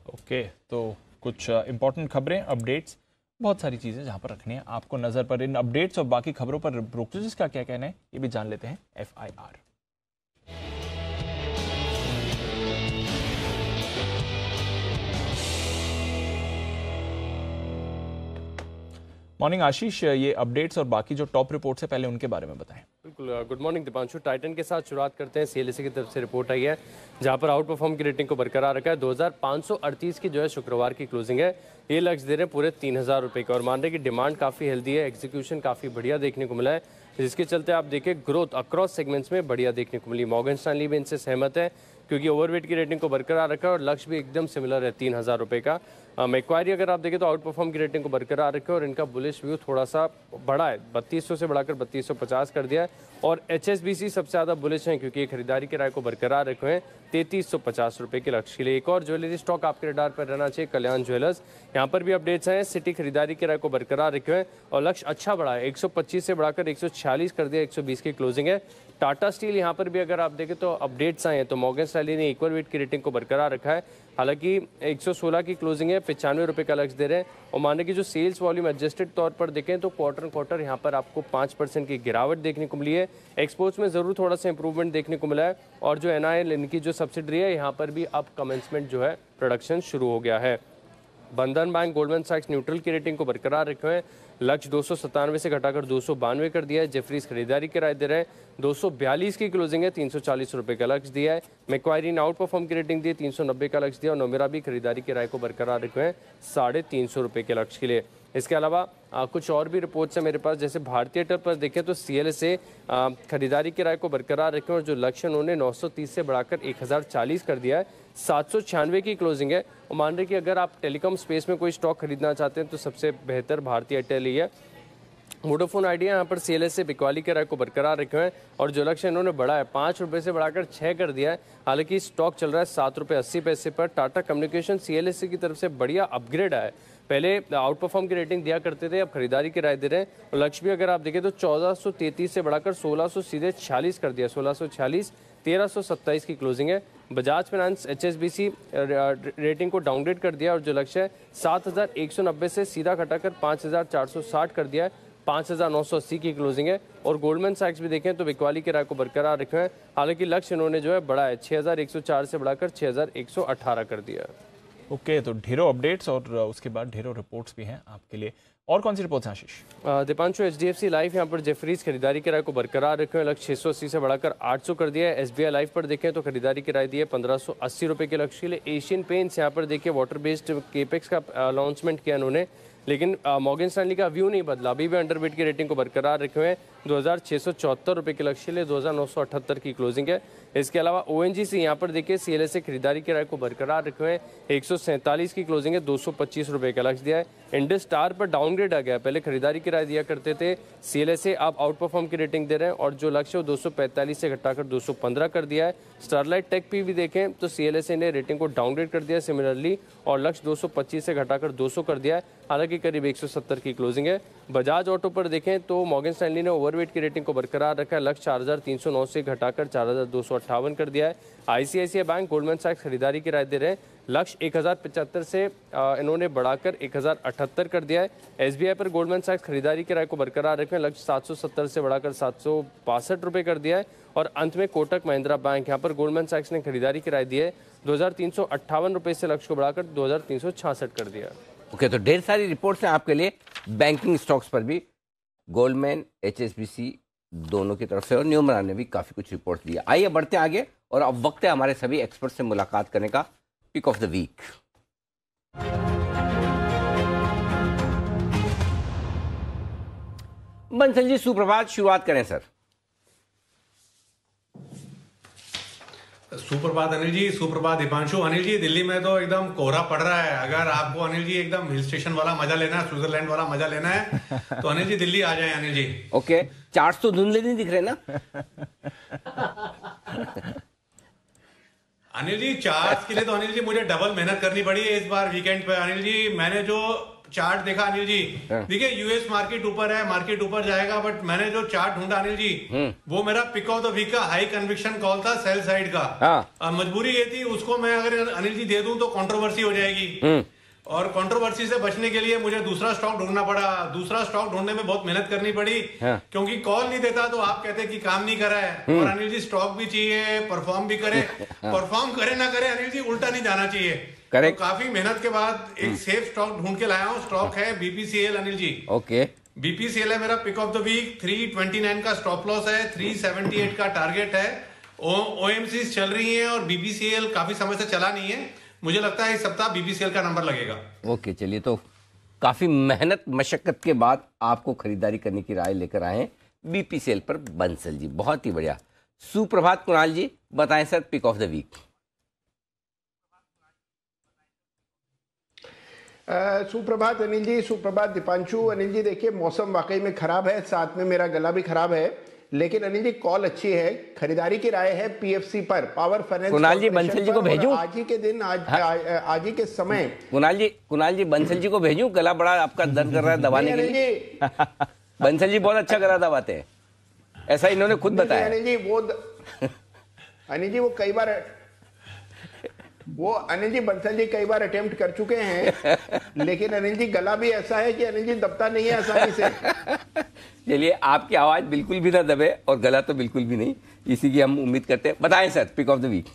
ओके, तो कुछ इंपॉर्टेंट खबरें, अपडेट्स, बहुत सारी चीज़ें जहाँ पर रखनी है आपको नज़र पर। इन अपडेट्स और बाकी खबरों पर ब्रोकरेज का क्या कहना है ये भी जान लेते हैं। FIR। मॉर्निंग आशीष, ये अपडेट्स और बाकी जो टॉप रिपोर्ट्स है पहले उनके बारे में बताएं। बिल्कुल, गुड मॉर्निंग दीपांशु। टाइटन के साथ शुरुआत करते हैं। सीएलएसए की तरफ से रिपोर्ट आई है जहां पर आउट परफॉर्म की रेटिंग को बरकरार रखा है। 2538 की जो है शुक्रवार की क्लोजिंग है। ये लक्ष्य दे रहे हैं पूरे 3000 रुपये का और मान रहे कि डिमांड काफ़ी हेल्दी है, एग्जीक्यूशन काफ़ी बढ़िया देखने को मिला है, जिसके चलते आप देखें ग्रोथ अक्रॉस सेगमेंट्स में बढ़िया देखने को मिली। मॉर्गन स्टैनली भी इनसे सहमत है क्योंकि ओवरवेट की रेटिंग को बरकरार रखा है और लक्ष्य भी एकदम सिमिलर है 3000 रुपये का। मैक्वायरी अगर आप देखें तो आउट परफॉर्म की रेटिंग को बरकरार रखे और इनका बुलिश व्यू थोड़ा सा बढ़ा है, 3200 से बढ़ाकर 3250 कर दिया है। और HSBC सबसे ज़्यादा बुलिश हैं क्योंकि खरीदारी के राय को बरकरार रखे हैं 3350 रुपये के लक्ष्य के लिए। एक और ज्वेलरी स्टॉक आपके रडार पर रहना चाहिए, कल्याण ज्वेलर्स। यहाँ पर भी अपडेट्स हैं। सिटी खरीदारी के राय को बरकरार रखे हैं और लक्ष्य अच्छा बढ़ा है, 125 से बढ़ाकर 146 कर दिया, 120 की क्लोजिंग है। टाटा स्टील यहाँ पर भी अगर आप देखें तो अपडेट्स आए हैं तो मॉर्गन स्टैनली ने इक्वल वेट की रेटिंग को बरकरार रखा है। हालांकि 116 की क्लोजिंग है, 95 रुपये का लक्ष्य दे रहे हैं। और माने कि जो सेल्स वॉल्यूम एडजस्टेड तौर पर देखें तो क्वार्टर यहाँ पर आपको 5% की गिरावट देखने को मिली है। एक्सपोर्ट्स में ज़रूर थोड़ा सा इंप्रूवमेंट देखने को मिला है और जो NIL इनकी जो सब्सिडरी है यहाँ पर भी अब कमेंसमेंट जो है प्रोडक्शन शुरू हो गया है। बंधन बैंक गोल्डमैन सैक्स न्यूट्रल की रेटिंग को बरकरार रखे हुए हैं। लक्ष्य 297 से घटाकर 292 कर दिया है। जेफरीज खरीदारी की राय दे रहे हैं, 242 की क्लोजिंग है, 340 रुपये का लक्ष्य दिया है। मैक्वायरी ने आउट परफॉर्म की रेटिंग दी है, 390 का लक्ष्य दिया और नोमेरा भी खरीदारी की राय को बरकरार रखे हैं 350 रुपये के लक्ष्य के लिए। इसके अलावा कुछ और भी रिपोर्ट्स हैं मेरे पास, जैसे भारतीय एयरटेल पर देखें तो CLSA खरीदारी की राय को बरकरार रखें और जो लक्ष्य उन्होंने 930 से बढ़ाकर 1040 कर दिया है, 796 की क्लोजिंग है। और मान रहे कि अगर आप टेलीकॉम स्पेस में कोई स्टॉक खरीदना चाहते हैं तो सबसे बेहतर भारतीय एयरटेल ही है। वोडाफोन आइडिया यहाँ पर CLSA बिकवाली के राय को बरकरार रखे हैं और जो लक्ष्य इन्होंने बढ़ा है 5 रुपये से बढ़ाकर 6 कर दिया है। हालांकि स्टॉक चल रहा है 7 रुपये 80 पैसे पर। टाटा कम्युनिकेशन CLSA की तरफ से बढ़िया अपग्रेड आया है। पहले आउट परफॉर्म की रेटिंग दिया करते थे, अब खरीदारी की राय दे रहे हैं। और लक्ष्य भी अगर आप देखें तो 1433 से बढ़ाकर 1600 सीधे 46 कर दिया, 1646, 1327 की क्लोजिंग है। बजाज फाइनेंस HSBC रेटिंग को डाउनग्रेड कर दिया और जो लक्ष्य है 7190 से सीधा घटाकर 5460 कर दिया है, 5980 की क्लोजिंग है। और गोल्डमैन सैक्स भी देखें तो बिकवाली की राय को बरकरार रखे हैं। हालांकि लक्ष्य इन्होंने जो है बढ़ा है, 6104 से बढ़ाकर 6118 कर दिया। ओके, तो ढेरों अपडेट्स और उसके बाद ढेरों रिपोर्ट्स भी हैं आपके लिए। और कौन सी रिपोर्ट्स हैं आशीष? दीपांशु, HDFC लाइफ यहाँ पर जेफरीज खरीदारी की राय को बरकरार रखे हैं, लक्ष्य 680 से बढ़ाकर 800 कर दिया है। SBI लाइफ पर देखें तो खरीदारी की राय दी है 1580 रुपये के लक्ष्य के लिए। एशियन पेंट्स यहाँ पर देखिए वाटर बेस्ड केपेक्स का अनाउंसमेंट किया उन्होंने, लेकिन मॉर्गन स्टैनली का व्यू नहीं बदला, अभी भी अंडरवेट की रेटिंग को बरकरार रखे हुए हैं। 2674 रुपये के लक्ष्य के लिए, 2978 की क्लोजिंग है। इसके अलावा ONGC यहाँ पर देखिए CLSA खरीदारी की राय को बरकरार रखे हुए हैं, 147 की क्लोजिंग है, 225 रुपये का लक्ष्य दिया है। इंडस स्टार पर डाउनग्रेड आ गया, पहले खरीदारी की राय दिया करते थे CLSA, आप आउट परफॉर्म की रेटिंग दे रहे हैं और जो लक्ष्य है 245 से घटाकर 215 कर दिया है। स्टरलाइट टेक भी देखें तो CLSA ने रेटिंग को डाउनग्रेड कर दिया सिमिलरली और लक्ष्य 225 से घटाकर 200 कर दिया है, हालांकि करीब 170 की क्लोजिंग है। बजाज ऑटो पर देखें तो मॉर्गन स्टैनली ने ओवरवेट की रेटिंग को बरकरार रखा है, लक्ष्य 4309 से घटाकर 4258 कर दिया है। ICICI बैंक गोल्डमैन सैक्स खरीदारी की राय दे रहे हैं, लक्ष्य 1075 से इन्होंने बढ़ाकर 1078 कर दिया है। SBI पर गोल्डमैन सैक्स खरीदारी की राय को बरकरार रखें, लक्ष्य 770 से बढ़ाकर 762 रुपये कर दिया है। और अंत में कोटक महिंद्रा बैंक, यहाँ पर गोल्डमैन सैक्स ने खरीदारी की राय दी है, 2358 रुपये से लक्ष्य को बढ़ाकर 2366 कर दिया। ओके, तो ढेर सारी रिपोर्ट्स हैं आपके लिए बैंकिंग स्टॉक्स पर भी, गोल्डमैन HSBC दोनों की तरफ से, और न्यूमरा ने भी काफी कुछ रिपोर्ट दिया। आइए बढ़ते आगे और अब वक्त है हमारे सभी एक्सपर्ट से मुलाकात करने का। Pick of the week. Bansal ji सुप्रभात, शुरुआत करें सर। सुप्रभात अनिल जी, सुप्रभात दीपांशु। अनिल जी, दिल्ली में तो एकदम कोहरा पड़ रहा है। अगर आपको अनिल जी एकदम हिल स्टेशन वाला मजा लेना है, स्विट्जरलैंड वाला मजा लेना है तो अनिल जी दिल्ली आ जाए अनिल जी। ओके, 400 धुंधले नहीं दिख रहे ना? अनिल जी चार्ट के लिए तो अनिल जी मुझे डबल मेहनत करनी पड़ी है इस बार वीकेंड पे। अनिल जी मैंने जो चार्ट देखा अनिल जी, देखिए यूएस मार्केट ऊपर है, मार्केट ऊपर जाएगा, बट मैंने जो चार्ट ढूंढा अनिल जी, वो मेरा पिक ऑफ द वीक का हाई कन्विक्शन कॉल था सेल साइड का। मजबूरी ये थी, उसको मैं अगर अनिल जी दे दूं तो कंट्रोवर्सी हो जाएगी और कंट्रोवर्सी से बचने के लिए मुझे दूसरा स्टॉक ढूंढना पड़ा। दूसरा स्टॉक ढूंढने में बहुत मेहनत करनी पड़ी क्योंकि कॉल नहीं देता तो आप कहते कि काम नहीं करा है। और अनिल जी स्टॉक भी चाहिए, परफॉर्म भी करे, परफॉर्म करे ना करे अनिल जी उल्टा नहीं जाना चाहिए। करेक्ट। तो काफी मेहनत के बाद एक सेफ स्टॉक ढूंढ के लाया हूँ। स्टॉक है BPCL Anil ji. Okay, BPCL है मेरा पिक ऑफ द वीक। 329 का स्टॉप लॉस है, 378 का टारगेट है। ओएमसी चल रही है और बीपीसीएल काफी समय से चला नहीं है। मुझे लगता है इस सप्ताह बीपीसीएल का नंबर लगेगा। ओके, चलिए, तो काफी मेहनत मशक्कत के बाद आपको खरीदारी करने की राय लेकर आए हैं बीपीसीएल पर बंसल जी। बहुत ही बढ़िया। सुप्रभात कुणाल जी, बताएं sir pick of the week. सुप्रभात अनिल जी, सुप्रभात दीपांशु। अनिल जी देखिए, मौसम वाकई में खराब है, साथ में मेरा गला भी खराब है, लेकिन अनिल जी कॉल अच्छी है। खरीदारी की राय है पीएफसी पर, पावर फाइनेंस। कुणाल जी बंसल जी को भेजूं आज ही के दिन, आज ही के समय। कुणाल जी बंसल जी को भेजूं? गला बड़ा आपका दर्द कर रहा है दबाने के लिए। बंसल जी बहुत अच्छा गला दबाते हैं, ऐसा इन्होंने खुद बताया। अनिल जी अनिल जी बंसल जी कई बार अटेम्प्ट कर चुके हैं, लेकिन अनिल जी गला भी ऐसा है कि अनिल जी दबता नहीं है आसानी से। चलिए, आपकी आवाज बिल्कुल भी ना दबे और गला तो बिल्कुल भी नहीं, इसी की हम उम्मीद करते हैं। बताएं sir pick of the week.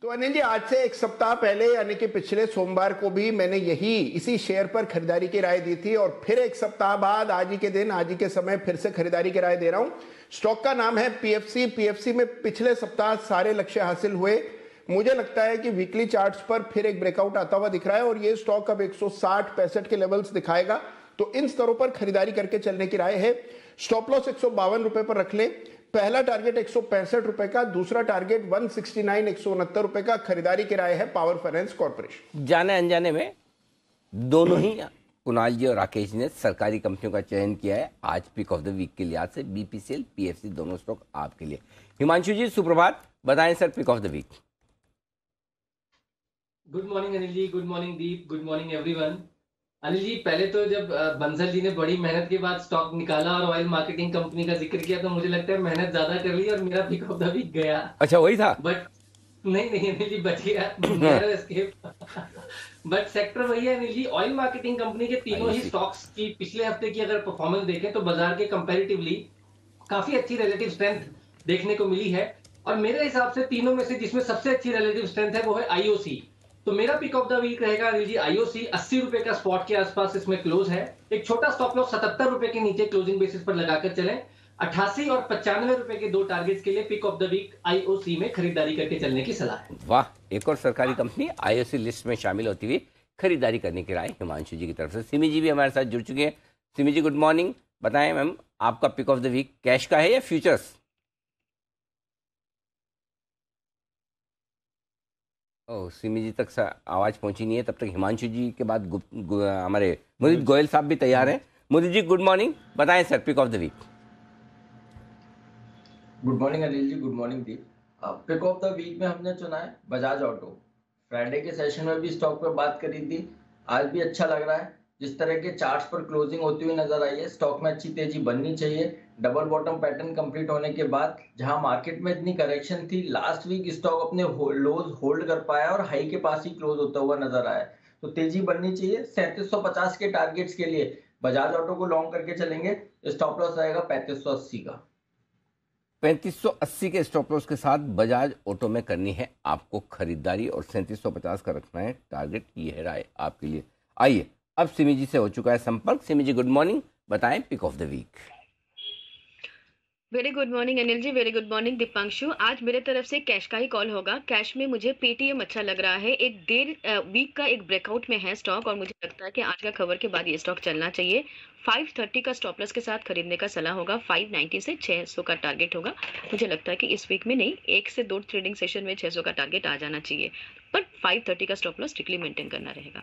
तो अनिल जी, आज से एक सप्ताह पहले यानी कि पिछले सोमवार को भी मैंने इसी शेयर पर खरीदारी की राय दी थी, और फिर एक सप्ताह बाद आज ही के दिन, आज ही के समय फिर से खरीदारी की राय दे रहा हूं। स्टॉक का नाम है पीएफसी। पीएफसी में पिछले सप्ताह सारे लक्ष्य हासिल हुए। मुझे लगता है कि वीकली चार्ट्स पर फिर एक ब्रेकआउट आता हुआ दिख रहा है, और ये स्टॉक अब 160-65 के लेवल्स दिखाएगा। तो इन स्तरों पर खरीदारी करके चलने की राय है। स्टॉप लॉस 152 रुपए पर रख लें। पहला टारगेट 165 रुपए का, दूसरा टारगेट 169 169 रुपए का। खरीदारी की राय है पावर फाइनेंस कॉर्पोरेशन। जाने अनजाने में दोनों ही कुणाल जी और राकेश जी ने सरकारी कंपनियों का चयन किया है आज पिक ऑफ द वीक के लिहाज से। बीपीसीएल, पीएफसी दोनों स्टॉक आपके लिए। हिमांशु जी सुप्रभात, बताएं sir pick of the week. Good morning Anil ji, good morning Deep, good morning everyone. Anil ji, पहले तो जब बंसल जी ने बड़ी मेहनत के बाद स्टॉक निकाला और ऑयल मार्केटिंग कंपनी का जिक्र किया, तो मुझे लगता है मेहनत ज्यादा कर ली और मेरा पिक ऑफ द वीक गया। अच्छा, वही था? बट नहीं अनिल जी, बच गया एस्केप। बट सेक्टर वही है Anil ji. Oil marketing company के तीनों ही स्टॉक्स की पिछले हफ्ते की अगर परफॉर्मेंस देखें तो बाजार के कंपैरेटिवली काफी अच्छी रिलेटिव स्ट्रेंथ देखने को मिली है, और मेरे हिसाब से तीनों में से जिसमें सबसे अच्छी रिलेटिव स्ट्रेंथ है वो है आईओसी। तो मेरा पिक ऑफ द वीक रहेगा अनिल जी आईओसी। 80 रुपए का स्पॉट के आसपास इसमें क्लोज है। एक छोटा स्टॉप लॉस 77 रुपए के नीचे क्लोजिंग बेसिस पर लगाकर चलें। 88 और 95 रुपए के दो टारगेट्स के लिए pick of the week IOC में खरीदारी करके चलने की सलाह है। वाह, एक और सरकारी कंपनी आईओसी लिस्ट में शामिल होती हुई खरीदारी करने की राय हिमांशु जी की तरफ से। सिमी जी भी हमारे साथ जुड़ चुके हैं। सिमी जी गुड मॉर्निंग, बताएं मैम आपका pick of the week cash का है या फ्यूचर्स? ओह, सिमी जी तक आवाज पहुंची नहीं है। तब तक हिमांशु जी के बाद हमारे मुदित गोयल साहब भी तैयार हैं। मुदित जी गुड मॉर्निंग, बताएं sir pick of the week. Good morning Anil ji, good morning Deep. Pick of the week में हमने चुना है बजाज ऑटो। फ्राइडे के सेशन में भी स्टॉक पे बात करी थी, आज भी अच्छा लग रहा है। जिस तरह के चार्ट्स पर क्लोजिंग होती हुई नजर आई है, स्टॉक में अच्छी तेजी बननी चाहिए। डबल बॉटम पैटर्न कंप्लीट होने के बाद जहां मार्केट में इतनी करेक्शन थी, लास्ट वीक स्टॉक अपने लोज होल्ड कर पाया और हाई के पास ही क्लोज होता हुआ नजर आया। तो तेजी बननी चाहिए। 3750 के टारगेट्स के लिए बजाज ऑटो को लॉन्ग करके चलेंगे। स्टॉप लॉस रहेगा 3580 का। 3580 के स्टॉप लॉस के साथ बजाज ऑटो में करनी है आपको खरीदारी, और 3750 का रखना है टारगेट। ये है राय आपके लिए। आइए, अब सिमी जी से हो चुका है संपर्क। सिमी जी गुड मॉर्निंग, बताएं pick of the week. Very good morning Anil ji, very good morning Deepanshu. आज मेरे तरफ से कैश का ही कॉल होगा। कैश में मुझे पेटीएम अच्छा लग रहा है। एक डेढ़ वीक का एक ब्रेकआउट में है स्टॉक, और मुझे लगता है कि आज का खबर के बाद ये स्टॉक चलना चाहिए। 530 का स्टॉप लॉस के साथ खरीदने का सलाह होगा। 590 से 600 का टारगेट होगा। मुझे लगता है कि इस वीक में नहीं, 1 से 2 ट्रेडिंग सेशन में 600 का टारगेट आ जाना चाहिए, बट 530 का स्टॉप लॉस स्ट्रिक्टली मेंटेन करना रहेगा।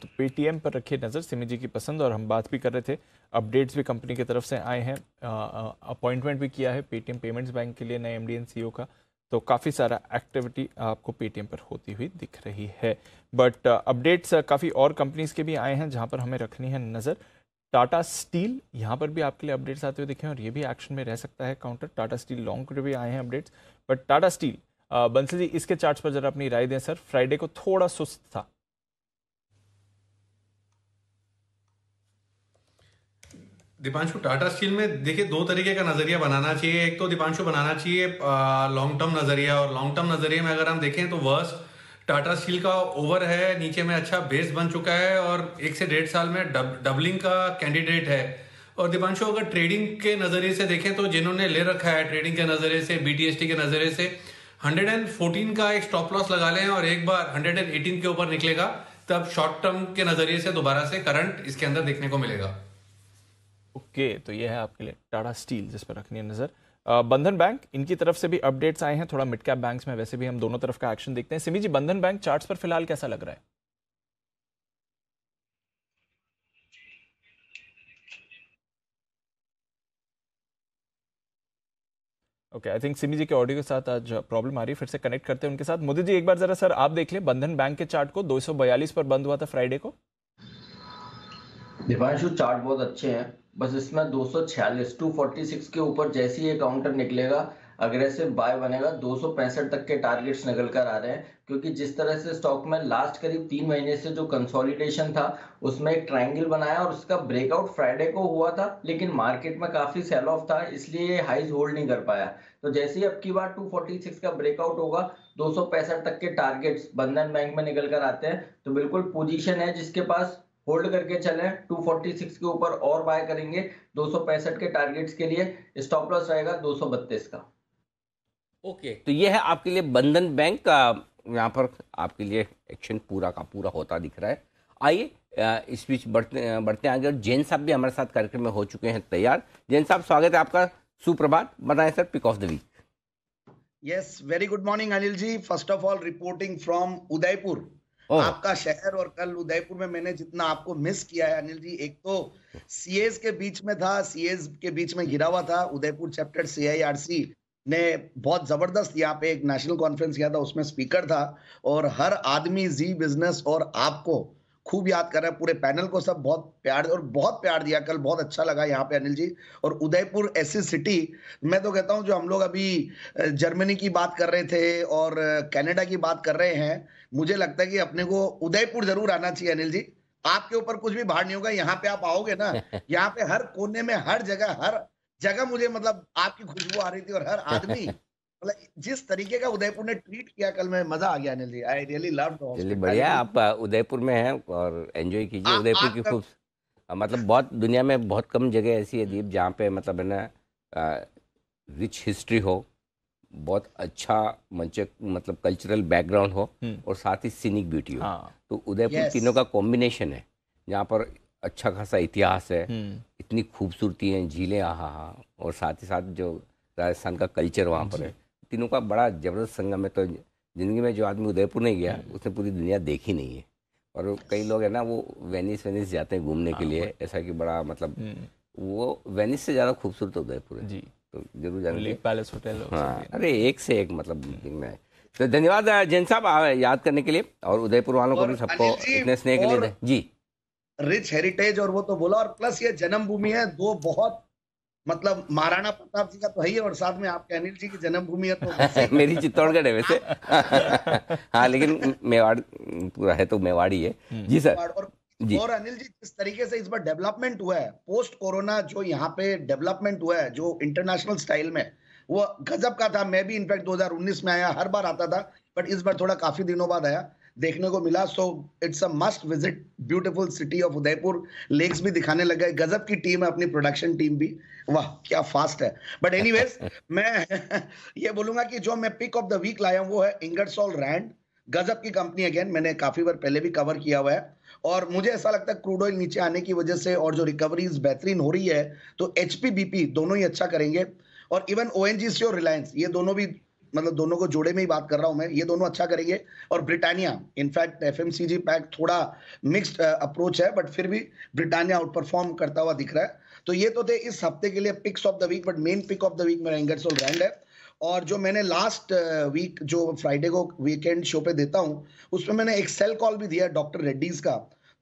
तो पेटीएम पर रखिए नजर। सिमी जी की पसंद, और हम बात भी कर रहे थे, अपडेट्स भी कंपनी की तरफ से आए हैं। अपॉइंटमेंट भी किया है पेटीएम पेमेंट्स बैंक के लिए नए एमडी एंड सीईओ का। तो काफ़ी सारा एक्टिविटी आपको पेटीएम पर होती हुई दिख रही है। बट अपडेट्स काफ़ी और कंपनीज के भी आए हैं जहां पर हमें रखनी है नज़र। टाटा स्टील, यहाँ पर भी आपके लिए अपडेट्स आते हुए दिखे हैं, और ये भी एक्शन में रह सकता है काउंटर। टाटा स्टील लॉन्ग के भी आए हैं अपडेट्स। बट टाटा स्टील, बंसल जी इसके चार्ट्स पर जरा अपनी राय दें सर। फ्राइडे को थोड़ा सुस्त था। दीपांशु, टाटा स्टील में देखिए दो तरीके का नजरिया बनाना चाहिए। एक तो दीपांशु बनाना चाहिए लॉन्ग टर्म नजरिया, और लॉन्ग टर्म नजरिए में अगर हम देखें तो वर्स्ट टाटा स्टील का ओवर है, नीचे में अच्छा बेस बन चुका है और 1 से 1.5 साल में डबलिंग का कैंडिडेट है। और दीपांशु अगर ट्रेडिंग के नजरिए से देखें तो जिन्होंने ले रखा है ट्रेडिंग के नजरिए से, BTST के नजरिए से 114 का एक स्टॉप लॉस लगा लें, और एक बार 118 के ऊपर निकलेगा तब शॉर्ट टर्म के नजरिए से दोबारा से करंट इसके अंदर देखने को मिलेगा। ओके, तो ये है आपके लिए टाटा स्टील जिस पर रखनी है नजर। बंधन बैंक, इनकी तरफ से भी अपडेट्स आए हैं, थोड़ा मिड कैप बैंक्स में वैसे भी हम दोनों तरफ का एक्शन देखते हैं। सिमी जी, बंधन बैंक चार्ट्स पर फिलहाल कैसा लग रहा है? ओके, आई थिंक सिमी जी के ऑडियो के साथ आज प्रॉब्लम आ रही है, फिर से कनेक्ट करते हैं उनके साथ। मोदी जी, एक बार जरा सर आप देख लें बंधन बैंक के चार्ट को। 242 पर बंद हुआ था फ्राइडे को। दीपांशु, चार्ट बहुत अच्छे हैं, बस इसमें 246 246 के ऊपर जैसे ही ये काउंटर निकलेगा अग्रेसिव बाय बनेगा। 265 तक के टारगेट्स निकल कर आ रहे हैं, क्योंकि जिस तरह से स्टॉक में लास्ट करीब 3 महीने से जो कंसोलिडेशन था उसमें एक ट्रायंगल बनाया और उसका ब्रेकआउट फ्राइडे को हुआ था, लेकिन मार्केट में काफी सेल ऑफ था, इसलिए ये हाइज होल्ड नहीं कर पाया। तो जैसे ही अब की बार 246 का ब्रेकआउट होगा, 265 तक के टारगेट्स बंधन बैंक में निकल कर आते हैं, तो बिल्कुल पोजीशन है जिसके पास होल्ड करके चलें। 246 के ऊपर और बाय करेंगे। 265 के टारगेट्स के लिए स्टॉप लॉस रहेगा 232 का। ओके, तो ये है आपके लिए बंधन बैंक का, यहाँ पर आपके लिए एक्शन पूरा का पूरा होता दिख रहा है। आइए इस बीच बढ़ते आगे, और जैन साहब भी हमारे साथ कार्यक्रम में हो चुके हैं तैयार। जैन साहब, स्वागत है आपका, सुप्रभात। बताएं sir, pick of the week. Yes, very good morning Anil ji. First of all reporting from Udaipur, आपका शहर। और कल उदयपुर में मैंने जितना आपको मिस किया है अनिल जी, एक तो सीएस के बीच में था, सीएस के बीच में गिरा हुआ था। उदयपुर चैप्टर CIRC ने बहुत जबरदस्त यहाँ पे एक नेशनल कॉन्फ्रेंस किया था, उसमें स्पीकर था और हर आदमी जी बिजनेस और आपको खूब याद कर रहा है, पूरे पैनल को सब बहुत प्यार दिया कल, बहुत अच्छा लगा यहाँ पे अनिल जी। और उदयपुर ऐसी सिटी, मैं तो कहता हूँ जो हम लोग अभी जर्मनी की बात कर रहे थे और कनाडा की बात कर रहे हैं, मुझे लगता है कि अपने को उदयपुर जरूर आना चाहिए अनिल जी। आपके ऊपर कुछ भी भार नहीं होगा, यहाँ पे आप आओगे ना, यहाँ पे हर कोने में हर जगह मुझे मतलब आपकी खुशबू आ रही थी, और हर आदमी मतलब जिस तरीके का उदयपुर ने ट्रीट किया कल में, मजा आ गया Anil ji. I really loved. चलिए बढ़िया, आप उदयपुर में हैं और एंजॉय कीजिए उदयपुर की खूब। मतलब बहुत दुनिया में बहुत कम जगह ऐसी है दीप जहाँ पे मतलब है ना रिच हिस्ट्री हो, बहुत अच्छा मतलब कल्चरल बैकग्राउंड हो और साथ ही सीनिक ब्यूटी हो। तो उदयपुर तीनों का कॉम्बिनेशन है, जहाँ पर अच्छा खासा इतिहास है, इतनी खूबसूरती है, झीलें, आहा, और साथ ही साथ जो राजस्थान का कल्चर वहाँ पर है, तीनों का बड़ा जबरदस्त संगम है। तो जिंदगी में जो आदमी उदयपुर नहीं गया उसने पूरी दुनिया देखी नहीं है। और कई लोग है ना वो वेनिस जाते हैं घूमने के लिए, ऐसा कि बड़ा मतलब वो वेनिस से ज़्यादा खूबसूरत उदयपुर है जी। तो जरूर जाएंगे, पैलेस होटल। हाँ, अरे एक से एक मतलब में। तो धन्यवाद जैन साहब याद करने के लिए, और उदयपुर वालों को भी सबको इतने स्नेह के लिए जी। रिच हेरिटेज और वो तो बोला, और प्लस ये जन्मभूमि है, दो बहुत मतलब महाराणा प्रताप जी का तो है ही, और साथ में आपके अनिल जी की जन्मभूमि है तो मेरी चित्तौड़गढ़ है वैसे हाँ, लेकिन मेवाड़ पूरा है तो मेवाड़ी है जी सर। और अनिल जी, जिस तरीके से इस बार डेवलपमेंट हुआ है पोस्ट कोरोना, जो यहाँ पे डेवलपमेंट हुआ है जो इंटरनेशनल स्टाइल में, वो गजब का था। मैं भी इनफैक्ट 2019 में आया, हर बार आता था, बट इस बार थोड़ा काफी दिनों बाद आया, देखने को मिला। So it's a must visit, beautiful city of Udaipur. Lakes भी दिखाने लग गए, गजब की टीम है अपनी प्रोडक्शन टीम भी, वाह क्या फास्ट है। बट एनीवेज मैं ये बोलूंगा कि जो मैं पिक ऑफ द वीक लाया हूं वो है इंगर्सोल रैंड। गजब की कंपनी, अगेन मैंने काफी बार पहले भी कवर किया हुआ है, और मुझे ऐसा लगता है क्रूड ऑयल नीचे आने की वजह से और जो रिकवरीज बेहतरीन हो रही है, तो HP BP दोनों ही अच्छा करेंगे। और इवन ONGC और रिलायंस, ये दोनों भी मतलब दोनों को जोड़े में ही बात कर रहा हूं मैं, ये दोनों अच्छा करेंगे। और ब्रिटानिया, इनफैक्ट FMCG पैक थोड़ा मिक्स्ड अप्रोच है, बट फिर भी ब्रिटानिया आउट परफॉर्म करता हुआ दिख रहा है। तो ये तो थे इस हफ्ते के लिए picks of the week, but main pick of the week मेरा इंगर्सोल रैंड है। और जो मैंने लास्ट वीक जो फ्राइडे को वीकेंड शो पे देता हूं, उसमें मैंने एक सेल कॉल भी दिया डॉक्टर रेड्डीज का,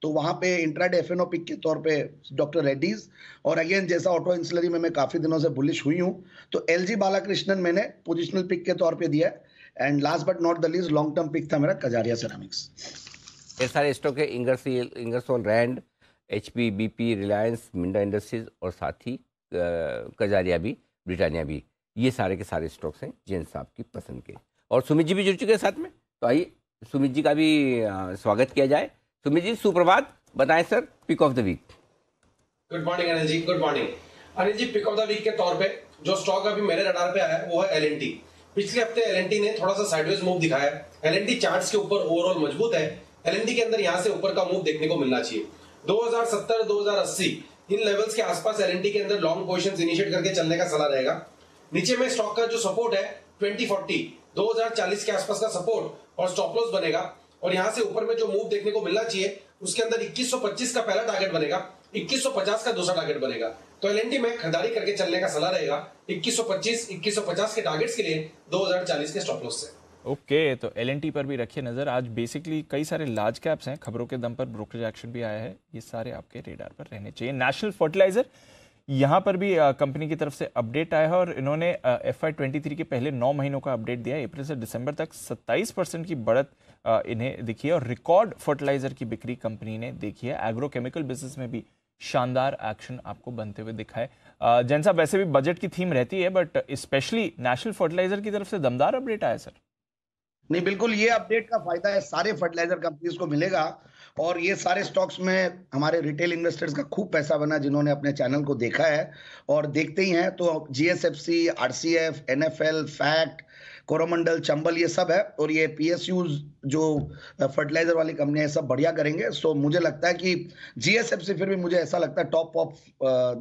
तो वहां पे इंट्राडे FNO पिक के तौर पे डॉक्टर रेड्डीज। और अगेन जैसा ऑटो इंसुलरी में मैं काफी दिनों से बुलिश हुई हूं, तो LG बालाकृष्णन मैंने पोजिशनल पिक के तौर पे दिया। And last but not the least long term pick था मेरा कजारिया सेरामिक्स। ये सारे स्टॉक है, Ingersoll Rand, HP, BP, Reliance, Minda Industries और साथ ही कजारिया भी, ब्रिटानिया भी, ये सारे के सारे स्टॉक्स हैं जैन साहब की पसंद के। और सुमित जी भी जुड़ चुके हैं साथ में, तो आइए सुमित जी का भी स्वागत किया जाए। सुमित जी सुप्रभात, बताएं sir pick of the week. Good morning Anil ji, good morning Anil ji. Pick of the week के तौर पे जो स्टॉक अभी मेरे रडार पे आया है वो है L&T। पिछले हफ्ते L&T ने थोड़ा सा साइडवेज मूव दिखाया है। L&T चार्ट्स के ऊपर ओवरऑल मजबूत है। L&T के अंदर यहाँ से ऊपर का मूव देखने को मिलना चाहिए। 2070, 2080 इन लेवल्स के आसपास L&T के अंदर लॉन्ग पोजीशंस इनिशिएट करके चलने का सलाह रहेगा। नीचे में स्टॉक का जो सपोर्ट है 2040, 2040 के आसपास का सपोर्ट और स्टॉप लॉस बनेगा। और यहाँ से ऊपर में जो मूव देखने को मिलना चाहिए उसके अंदर 2125 का पहला टारगेट बनेगा, 2150 का दूसरा टारगेट बनेगा। तो L&T में खरीदारी करके चलने का सलाह रहेगा 2125, 2150 के टारगेट्स के लिए 2040 के स्टॉप लॉस से। ओके, तो L&T पर भी रखिए नजर। आज बेसिकली कई सारे लार्ज कैप्स हैं, खबरों के दम पर ब्रोकरेज एक्शन भी आया है, ये सारे आपके रेडार पर रहने चाहिए। नेशनल फर्टिलाइजर, यहाँ पर भी कंपनी की तरफ से अपडेट आया है और इन्होंने FY23 के पहले 9 महीनों का अपडेट दिया है। अप्रैल से दिसंबर तक 27% की बढ़त इन्हें दिखी है और रिकॉर्ड फर्टिलाइजर की बिक्री कंपनी ने देखी है। एग्रोकेमिकल बिजनेस में भी शानदार एक्शन आपको बनते हुए दिखा है। जैन साहब, वैसे भी बजट की थीम रहती है, बट स्पेशली नेशनल फर्टिलाइजर की तरफ से दमदार अपडेट आया सर। नहीं, बिल्कुल ये अपडेट का फायदा है सारे फर्टिलाइजर कंपनीज को मिलेगा और ये सारे स्टॉक्स में हमारे रिटेल इन्वेस्टर्स का खूब पैसा बना जिन्होंने अपने चैनल को देखा है और देखते ही हैं। तो GSFC, RCF, NFL, fact, Coromandel, Chambal, ये सब है और ये PSUs जो फर्टिलाइजर वाली कंपनी है सब बढ़िया करेंगे। सो मुझे लगता है कि GSFC फिर भी मुझे ऐसा लगता है टॉप ऑफ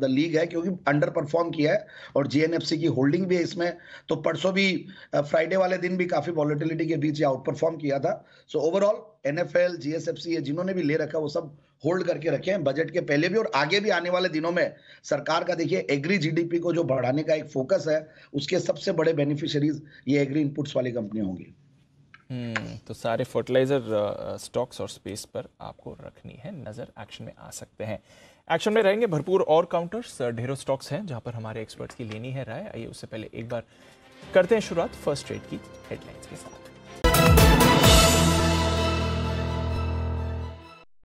द लीग है क्योंकि अंडर परफॉर्म किया है और GNFC की होल्डिंग भी है इसमें। तो परसों भी फ्राइडे वाले दिन भी काफी वॉलेटिलिटी के बीच आउट परफॉर्म किया था। सो ओवरऑल NFL, GSFC ये जिन्होंने भी ले रखा वो सब होल्ड करके रखे हैं बजट के पहले भी और आगे भी आने वाले दिनों में। सरकार का देखिए एग्री GDP को जो बढ़ाने का एक फोकस है, उसके सबसे बड़े बेनिफिशियरीज ये एग्री इनपुट्स वाली कंपनियां होंगी। तो सारे फर्टिलाइजर स्टॉक्स और स्पेस पर आपको रखनी है नजर, एक्शन में आ सकते हैं। एक्शन में रहेंगे भरपूर और काउंटर्स, ढेरों स्टॉक्स हैं जहां पर हमारे एक्सपर्ट्स की लेनी है राय। आइए उससे पहले एक बार करते हैं शुरुआत फर्स्ट ट्रेड की हेडलाइंस के साथ।